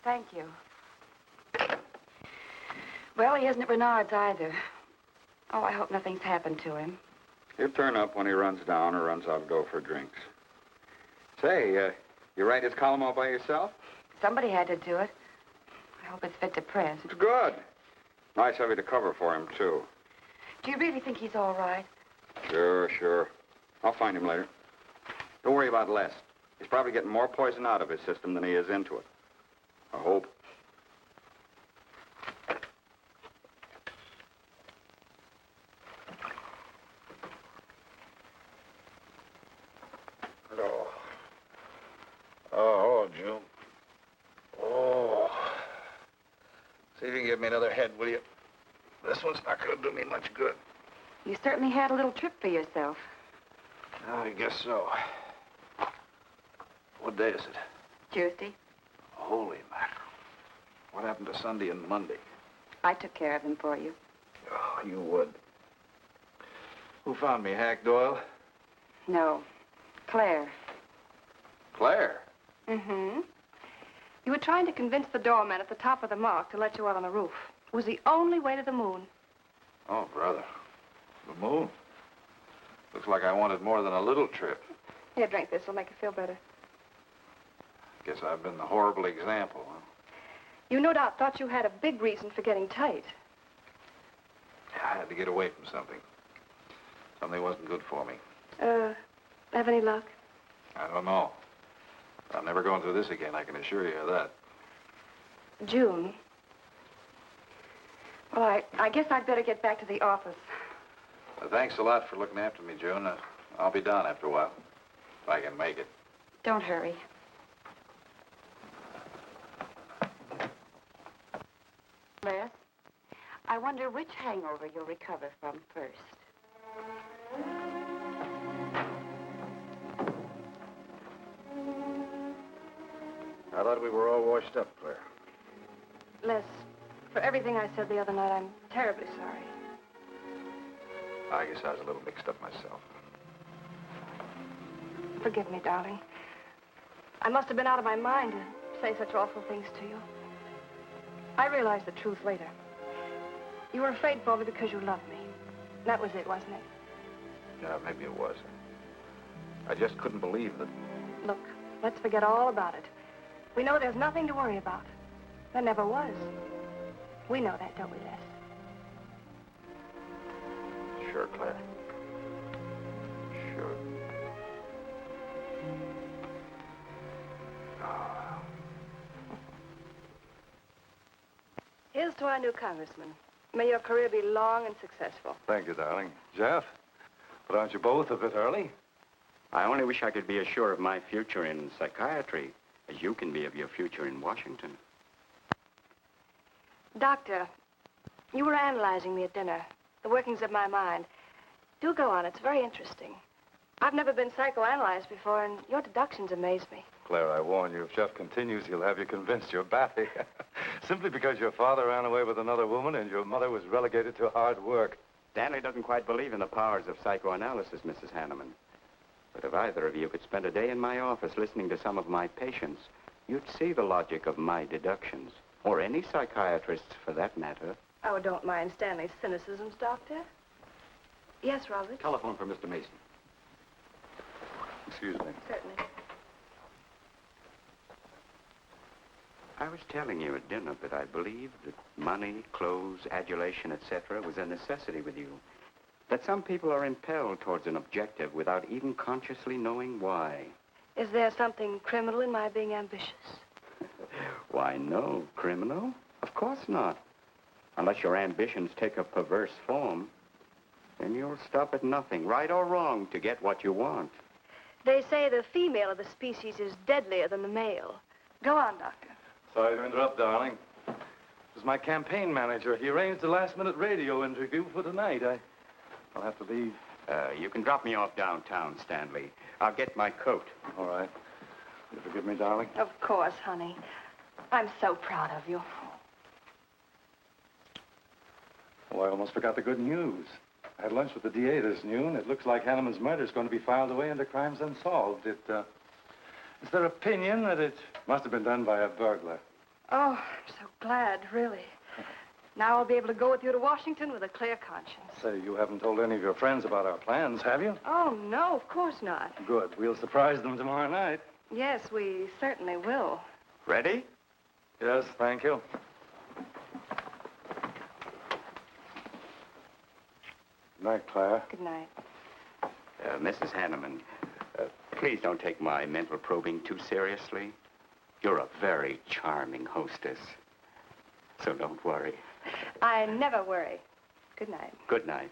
Thank you. Well, he isn't at Bernard's either. Oh, I hope nothing's happened to him. He'll turn up when he runs down or runs out to go for drinks. Say, you write his column all by yourself? Somebody had to do it. I hope it's fit to print. It's good. Nice of you to cover for him, too. Do you really think he's all right? Sure, sure. I'll find him later. Don't worry about Les. He's probably getting more poison out of his system than he is into it. I hope. Oh. Oh, June. Oh. See if you can give me another head, will you? This one's not going to do me much good. You certainly had a little trip for yourself. I guess so. What day is it? Tuesday. Holy mackerel. What happened to Sunday and Monday? I took care of them for you. Oh, you would. Who found me, Hack Doyle? No. Claire. Claire? Mm-hmm. You were trying to convince the doorman at the top of the mark to let you out on the roof. It was the only way to the moon. Oh, brother. The moon? Looks like I wanted more than a little trip. Here, drink this. It'll make you feel better. Guess I've been the horrible example, huh? You no doubt thought you had a big reason for getting tight. I had to get away from something. Something wasn't good for me. Have any luck? I don't know. I'm never going through this again, I can assure you of that. June. Well, I guess I'd better get back to the office. Well, thanks a lot for looking after me, June. I'll be down after a while, if I can make it. Don't hurry. Les, I wonder which hangover you'll recover from first. I thought we were all washed up, Claire. Les, for everything I said the other night, I'm terribly sorry. I guess I was a little mixed up myself. Forgive me, darling. I must have been out of my mind to say such awful things to you. I realized the truth later. You were afraid for me because you loved me. That was it, wasn't it? Yeah, maybe it was. I just couldn't believe that. Look, let's forget all about it. We know there's nothing to worry about. There never was. We know that, don't we, Les? Sure, Claire. Sure. Here's to our new congressman. May your career be long and successful. Thank you, darling. Jeff, but aren't you both a bit early? I only wish I could be as sure of my future in psychiatry as you can be of your future in Washington. Doctor, you were analyzing me at dinner, the workings of my mind. Do go on, it's very interesting. I've never been psychoanalyzed before, and your deductions amaze me. Claire, I warn you, if Jeff continues, he'll have you convinced you're batty. Simply because your father ran away with another woman and your mother was relegated to hard work. Stanley doesn't quite believe in the powers of psychoanalysis, Mrs. Hanneman. But if either of you could spend a day in my office listening to some of my patients, you'd see the logic of my deductions. Or any psychiatrist's, for that matter. Oh, don't mind Stanley's cynicisms, Doctor. Yes, Robert? Telephone for Mr. Mason. Excuse me. Certainly. I was telling you at dinner that I believed that money, clothes, adulation, etc. was a necessity with you. That some people are impelled towards an objective without even consciously knowing why. Is there something criminal in my being ambitious? Why, no. Criminal? Of course not. Unless your ambitions take a perverse form. Then you'll stop at nothing, right or wrong, to get what you want. They say the female of the species is deadlier than the male. Go on, Doctor. Sorry to interrupt, darling. This is my campaign manager. He arranged a last-minute radio interview for tonight. I'll have to leave. You can drop me off downtown, Stanley. I'll get my coat. All right. You forgive me, darling? Of course, honey. I'm so proud of you. Oh, I almost forgot the good news. I had lunch with the DA this noon. It looks like Hanneman's murder is going to be filed away under crimes unsolved. It's their opinion that it must have been done by a burglar. Oh, I'm so glad, really. Now I'll be able to go with you to Washington with a clear conscience. Say, you haven't told any of your friends about our plans, have you? Oh, no, of course not. Good. We'll surprise them tomorrow night. Yes, we certainly will. Ready? Yes, thank you. Good night, Claire. Good night. Mrs. Hanneman, please don't take my mental probing too seriously. You're a very charming hostess. So don't worry. I never worry. Good night. Good night.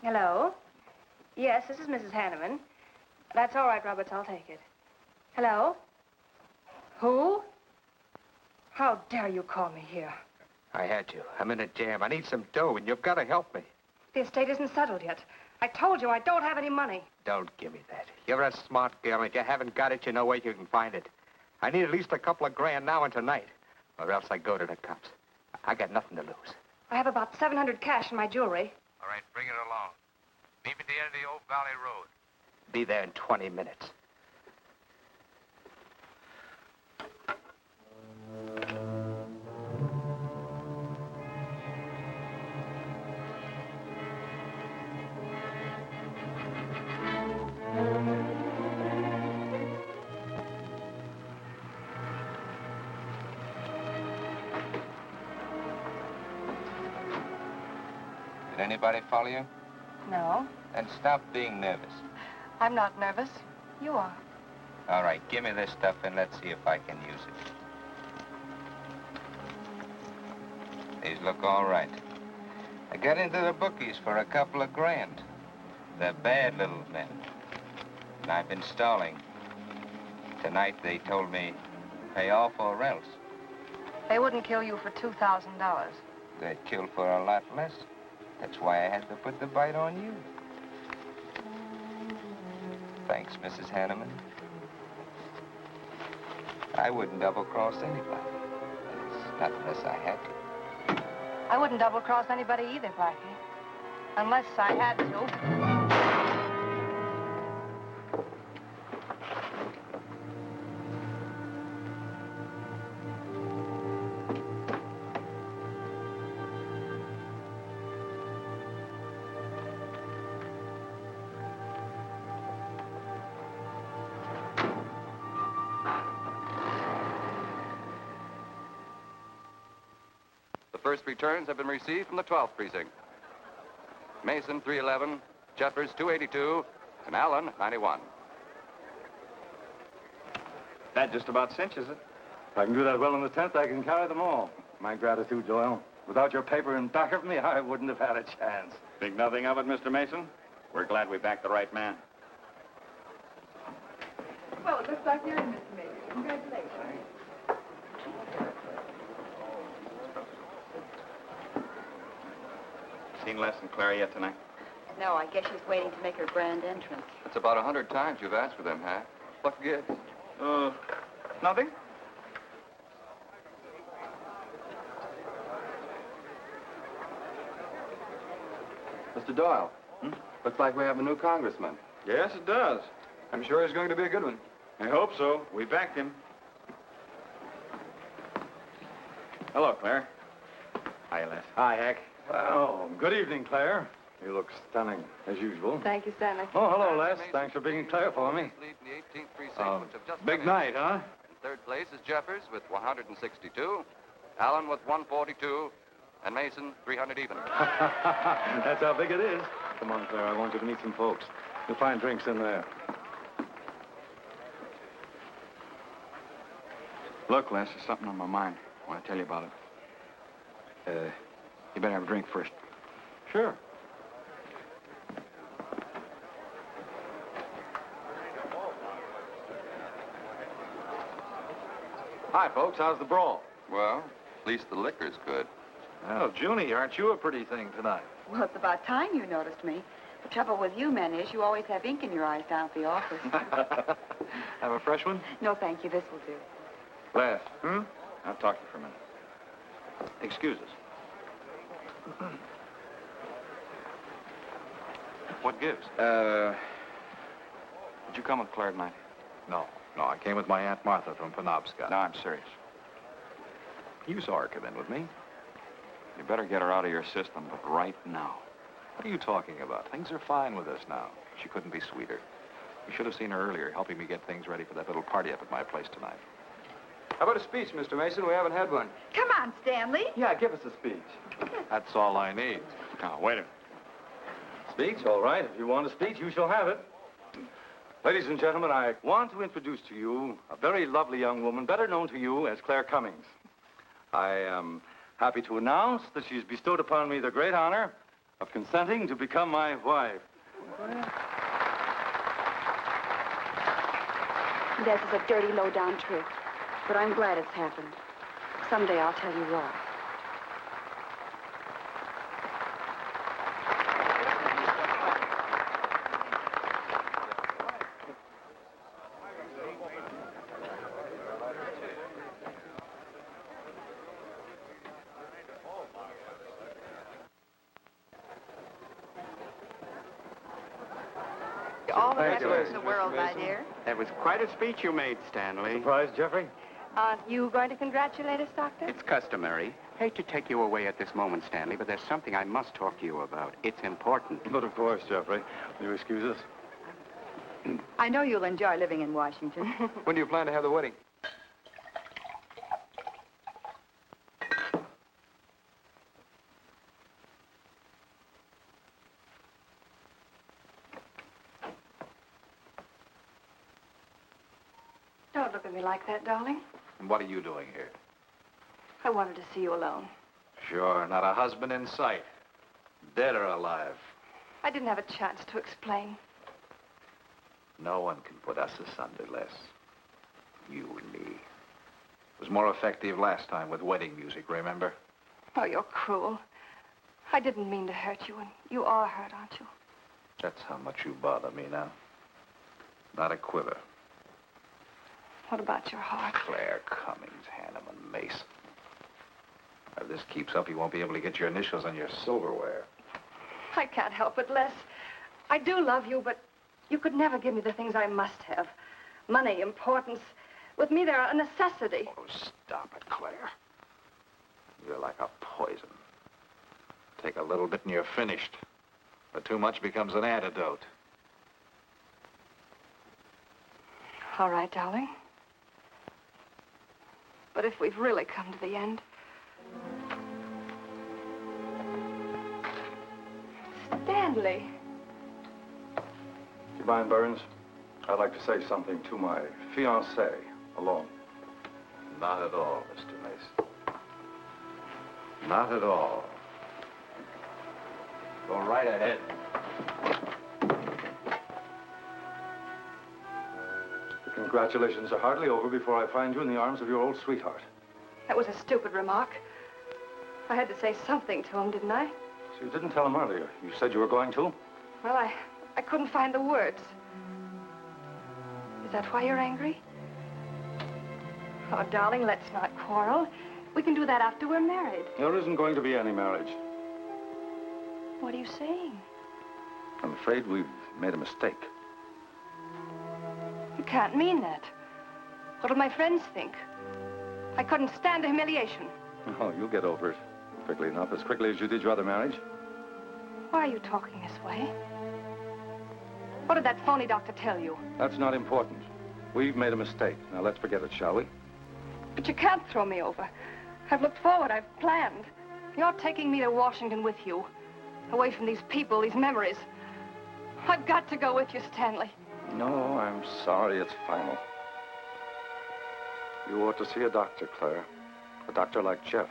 Hello? Yes, this is Mrs. Hanneman. That's all right, Roberts. I'll take it. Hello? Who? How dare you call me here? I had to. I'm in a jam. I need some dough, and you've got to help me. The estate isn't settled yet. I told you I don't have any money. Don't give me that. You're a smart girl, and if you haven't got it, you know where you can find it. I need at least a couple of grand now and tonight, or else I go to the cops. I got nothing to lose. I have about $700 cash in my jewelry. All right, bring it along. Meet me at the end of the Old Valley Road. Be there in 20 minutes. Did anybody follow you? No, Then stop being nervous. I'm not nervous. You are. All right, give me this stuff and let's see if I can use it. These look all right. I got into the bookies for a couple of grand. They're bad little men. And I've been stalling. Tonight they told me, pay off or else. They wouldn't kill you for $2,000. They'd kill for a lot less. That's why I had to put the bite on you. Thanks, Mrs. Hanneman. I wouldn't double-cross anybody. Not unless I had to. I wouldn't double-cross anybody either, Blackie. Unless I had to. The first returns have been received from the 12th precinct. Mason, 311, Jeffers, 282, and Allen, 91. That just about cinches it. If I can do that well in the 10th, I can carry them all. My gratitude, Doyle. Without your paper in back of me, I wouldn't have had a chance. Think nothing of it, Mr. Mason. We're glad we backed the right man. Well, it looks like you're in, Mr. Mason. Congratulations. Seen Les and Claire yet tonight? No, I guess she's waiting to make her grand entrance. It's about 100 times you've asked for them, huh? What gives? Nothing. Mr. Doyle, looks like we have a new congressman. Yes, it does. I'm sure he's going to be a good one. I hope so. We backed him. Hello, Claire. Hi, Les. Hi, Heck. Oh, good evening, Claire. You look stunning, as usual. Thank you, Stanley. Oh, hello, Les. Thanks for being Claire for me. Big night, huh? In third place is Jeffers with 162, Allen with 142, and Mason 300 even. That's how big it is. Come on, Claire. I want you to meet some folks. You'll find drinks in there. Look, Les, there's something on my mind. I want to tell you about it. You better have a drink first. Sure. Hi, folks. How's the brawl? Well, at least the liquor's good. Well, Junie, aren't you a pretty thing tonight? Well, it's about time you noticed me. The trouble with you men is you always have ink in your eyes down at the office. Have a fresh one? No, thank you. This will do. Les. I'll talk to you for a minute. Excuse us. What gives? Did you come with Claire tonight? No, I came with my Aunt Martha from Penobscot. No, I'm serious. You saw her come in with me. You better get her out of your system, but right now. What are you talking about? Things are fine with us now. She couldn't be sweeter. You should have seen her earlier, helping me get things ready for that little party up at my place tonight. How about a speech, Mr. Mason? We haven't had one. Come on, Stanley. Yeah, give us a speech. That's all I need. Now, wait a minute. Speech, all right. If you want a speech, you shall have it. Ladies and gentlemen, I want to introduce to you a very lovely young woman, better known to you as Claire Cummings. I am happy to announce that she's bestowed upon me the great honor of consenting to become my wife. This is a dirty, low-down trick, but I'm glad it's happened. Someday I'll tell you why. All the Thank you. happiness in the world, my dear. That was quite a speech you made, Stanley. Surprised, Jeffrey? Aren't you going to congratulate us, Doctor? It's customary. Hate to take you away at this moment, Stanley, but there's something I must talk to you about. It's important. But of course, Jeffrey. Will you excuse us? I know you'll enjoy living in Washington. When do you plan to have the wedding? look at me like that, darling. And what are you doing here? I wanted to see you alone. Sure, not a husband in sight. Dead or alive. I didn't have a chance to explain. No one can put us asunder, Les. You and me. It was more effective last time with wedding music, remember? Oh, you're cruel. I didn't mean to hurt you, and you are hurt, aren't you? That's how much you bother me now. Not a quiver. What about your heart? Claire Cummings, Hanneman, Mason. If this keeps up, you won't be able to get your initials on your silverware. I can't help it, Les. I do love you, but you could never give me the things I must have. Money, importance. With me, they're a necessity. Oh, stop it, Claire. You're like a poison. Take a little bit and you're finished. But too much becomes an antidote. All right, darling. But if we've really come to the end... Stanley. Do you mind, Burns? I'd like to say something to my fiancée alone. Not at all, Mr. Mason. Not at all. Go right ahead. The congratulations are hardly over before I find you in the arms of your old sweetheart. That was a stupid remark. I had to say something to him, didn't I? So you didn't tell him earlier. You said you were going to? Well, I couldn't find the words. Is that why you're angry? Oh, darling, let's not quarrel. We can do that after we're married. There isn't going to be any marriage. What are you saying? I'm afraid we've made a mistake. You can't mean that. What'll my friends think? I couldn't stand the humiliation. Oh, you'll get over it quickly enough, as quickly as you did your other marriage. Why are you talking this way? What did that phony doctor tell you? That's not important. We've made a mistake. Now, let's forget it, shall we? But you can't throw me over. I've looked forward. I've planned. You're taking me to Washington with you. Away from these people, these memories. I've got to go with you, Stanley. No, I'm sorry. It's final. You ought to see a doctor, Claire. A doctor like Jeff.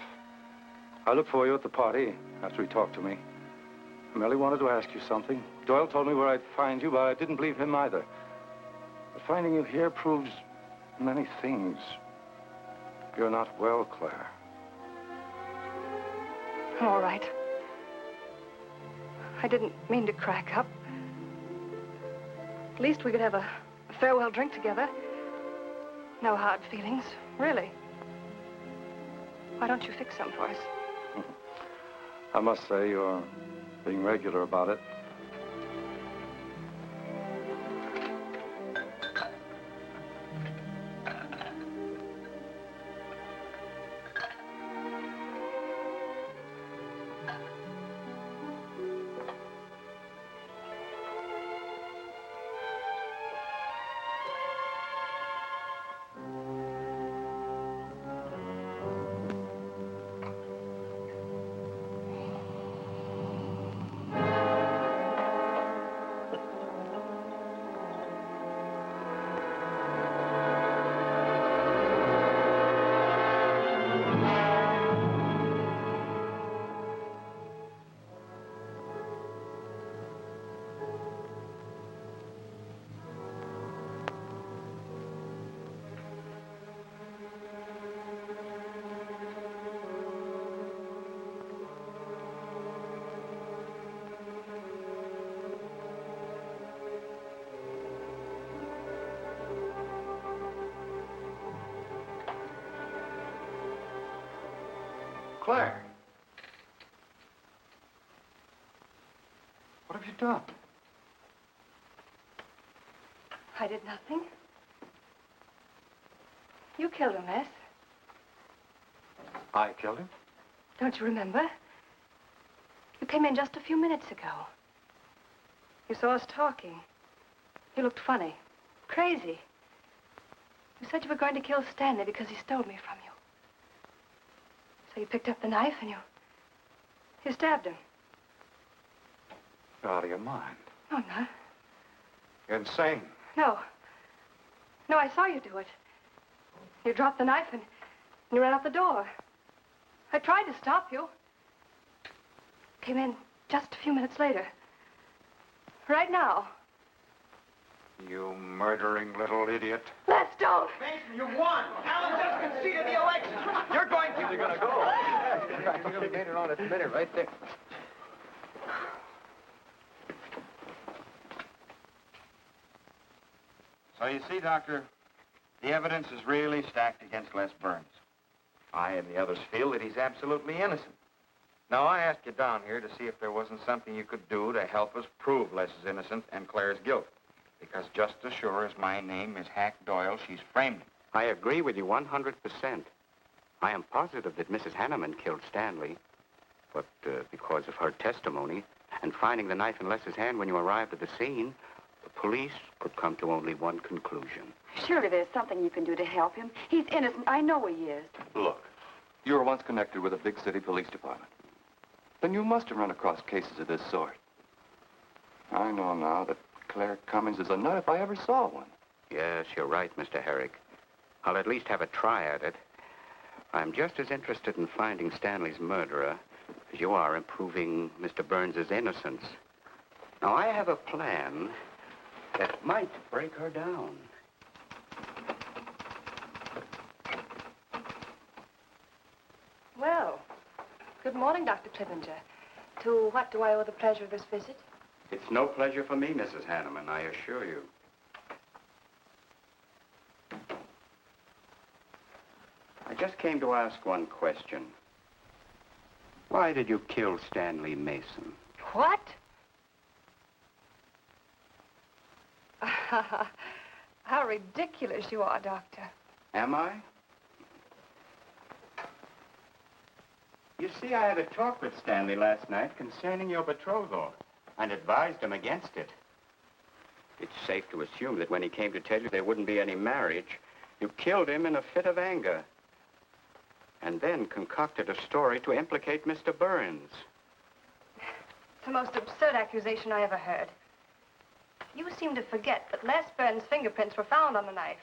I looked for you at the party after he talked to me. I merely wanted to ask you something. Doyle told me where I'd find you, but I didn't believe him either. But finding you here proves many things. You're not well, Claire. All right. I didn't mean to crack up. At least we could have a farewell drink together. No hard feelings, really. Why don't you fix some for us? I must say you're being regular about it. Claire. What have you done? I did nothing. You killed him, Les. I killed him? Don't you remember? You came in just a few minutes ago. You saw us talking. You looked funny. Crazy. You said you were going to kill Stanley because he stole me from you. So you picked up the knife and you stabbed him. You're out of your mind. No, I'm not. You're insane. No. No, I saw you do it. You dropped the knife and you ran out the door. I tried to stop you. Came in just a few minutes later. Right now. You murdering little idiot. Les, don't! Mason, you won! Alan just conceded the election! You're going to... You're gonna go. You made it on its minute right there. So you see, Doctor, the evidence is really stacked against Les Burns. I and the others feel that he's absolutely innocent. Now, I asked you down here to see if there wasn't something you could do to help us prove Les is innocent and Claire's guilt. Because just as sure as my name is Hack Doyle, she's framed him. I agree with you 100%. I am positive that Mrs. Hanneman killed Stanley. But because of her testimony and finding the knife in Les's hand when you arrived at the scene, the police could come to only one conclusion. Surely there's something you can do to help him. He's innocent. I know he is. Look, you were once connected with a big city police department. Then you must have run across cases of this sort. I know now that Claire Cummings is a nut if I ever saw one. Yes, you're right, Mr. Herrick. I'll at least have a try at it. I'm just as interested in finding Stanley's murderer as you are in proving Mr. Burns' innocence. Now, I have a plan that might break her down. Well, good morning, Dr. Clippinger. To what do I owe the pleasure of this visit? It's no pleasure for me, Mrs. Hanneman, I assure you. I just came to ask one question. Why did you kill Stanley Mason? What? How ridiculous you are, Doctor. Am I? You see, I had a talk with Stanley last night concerning your betrothal and advised him against it. It's safe to assume that when he came to tell you there wouldn't be any marriage, you killed him in a fit of anger and then concocted a story to implicate Mr. Burns. It's the most absurd accusation I ever heard. You seem to forget that Les Burns' fingerprints were found on the knife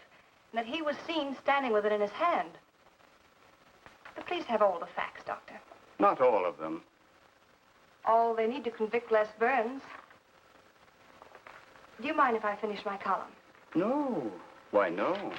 and that he was seen standing with it in his hand. The police have all the facts, Doctor. Not all of them. All they need to convict Les Burns. Do you mind if I finish my column? No. Why, no.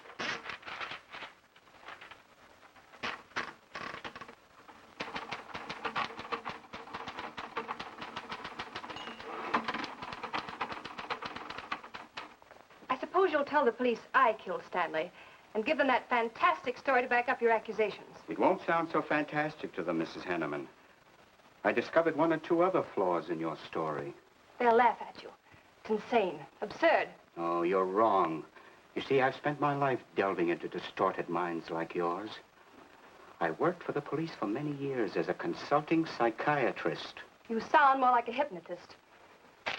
I suppose you'll tell the police I killed Stanley and give them that fantastic story to back up your accusations. It won't sound so fantastic to them, Mrs. Hanneman. I discovered one or two other flaws in your story. They'll laugh at you. It's insane, absurd. Oh, you're wrong. You see, I've spent my life delving into distorted minds like yours. I worked for the police for many years as a consulting psychiatrist. You sound more like a hypnotist.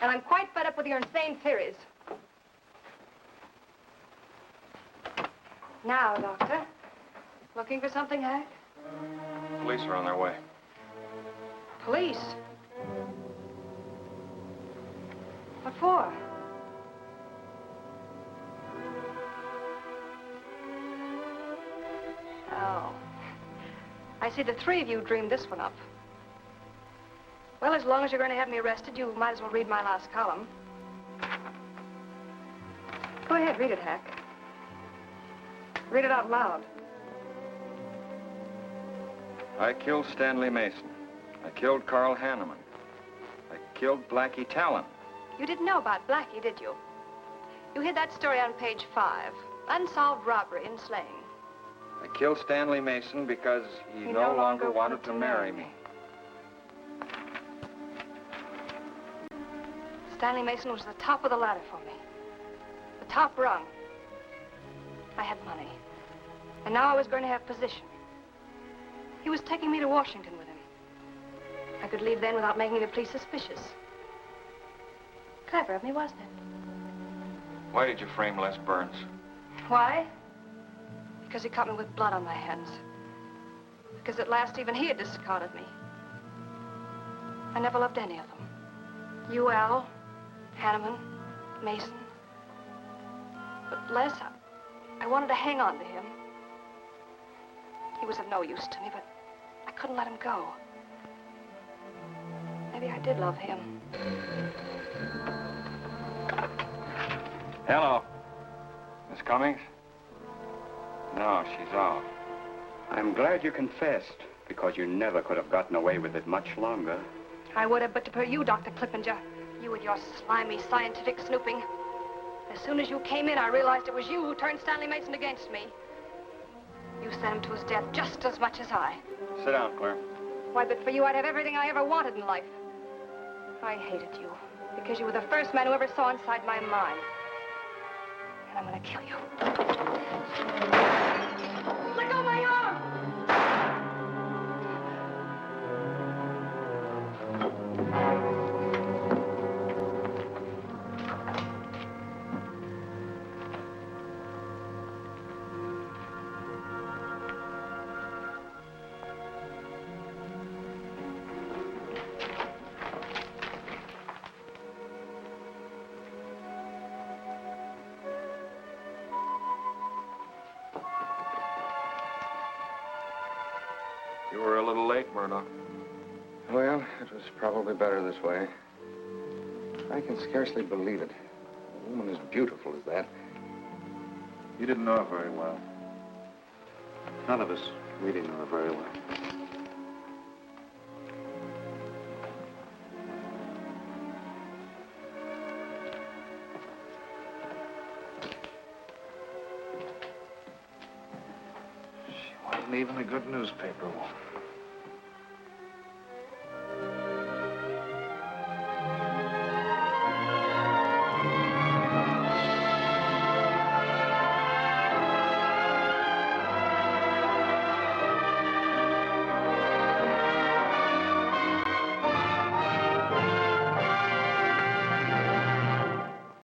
And I'm quite fed up with your insane theories. Now, Doctor, looking for something, Hack? Police are on their way. Police? What for? Oh. I see the three of you dreamed this one up. Well, as long as you're going to have me arrested, you might as well read my last column. Go ahead, read it, Hack. Read it out loud. I killed Stanley Mason. I killed Carl Hanneman. I killed Blackie Talon. You didn't know about Blackie, did you? You hid that story on page 5. Unsolved robbery and slaying. I killed Stanley Mason because he no longer wanted to marry me. Stanley Mason was the top of the ladder for me. The top rung. I had money. And now I was going to have position. He was taking me to Washington with him. I could leave then without making the police suspicious. Clever of me, wasn't it? Why did you frame Les Burns? Why? Because he caught me with blood on my hands. Because at last even he had discarded me. I never loved any of them. You, Al, Hanneman, Mason. But Les, I wanted to hang on to him. He was of no use to me, but I couldn't let him go. Maybe I did love him. Hello. Miss Cummings? No, she's off. I'm glad you confessed, because you never could have gotten away with it much longer. I would have, but to per you, Dr. Clippinger. You with your slimy scientific snooping. As soon as you came in, I realized it was you who turned Stanley Mason against me. You sent him to his death just as much as I. Sit down, Claire. Why, but for you, I'd have everything I ever wanted in life. I hated you because you were the first man who ever saw inside my mind. And I'm gonna kill you. Let go of my arm! You were a little late, Murdoch. Well, it was probably better this way. I can scarcely believe it. A woman as beautiful as that. You didn't know her very well. None of us really knew her very well. She wasn't even a good newspaper woman.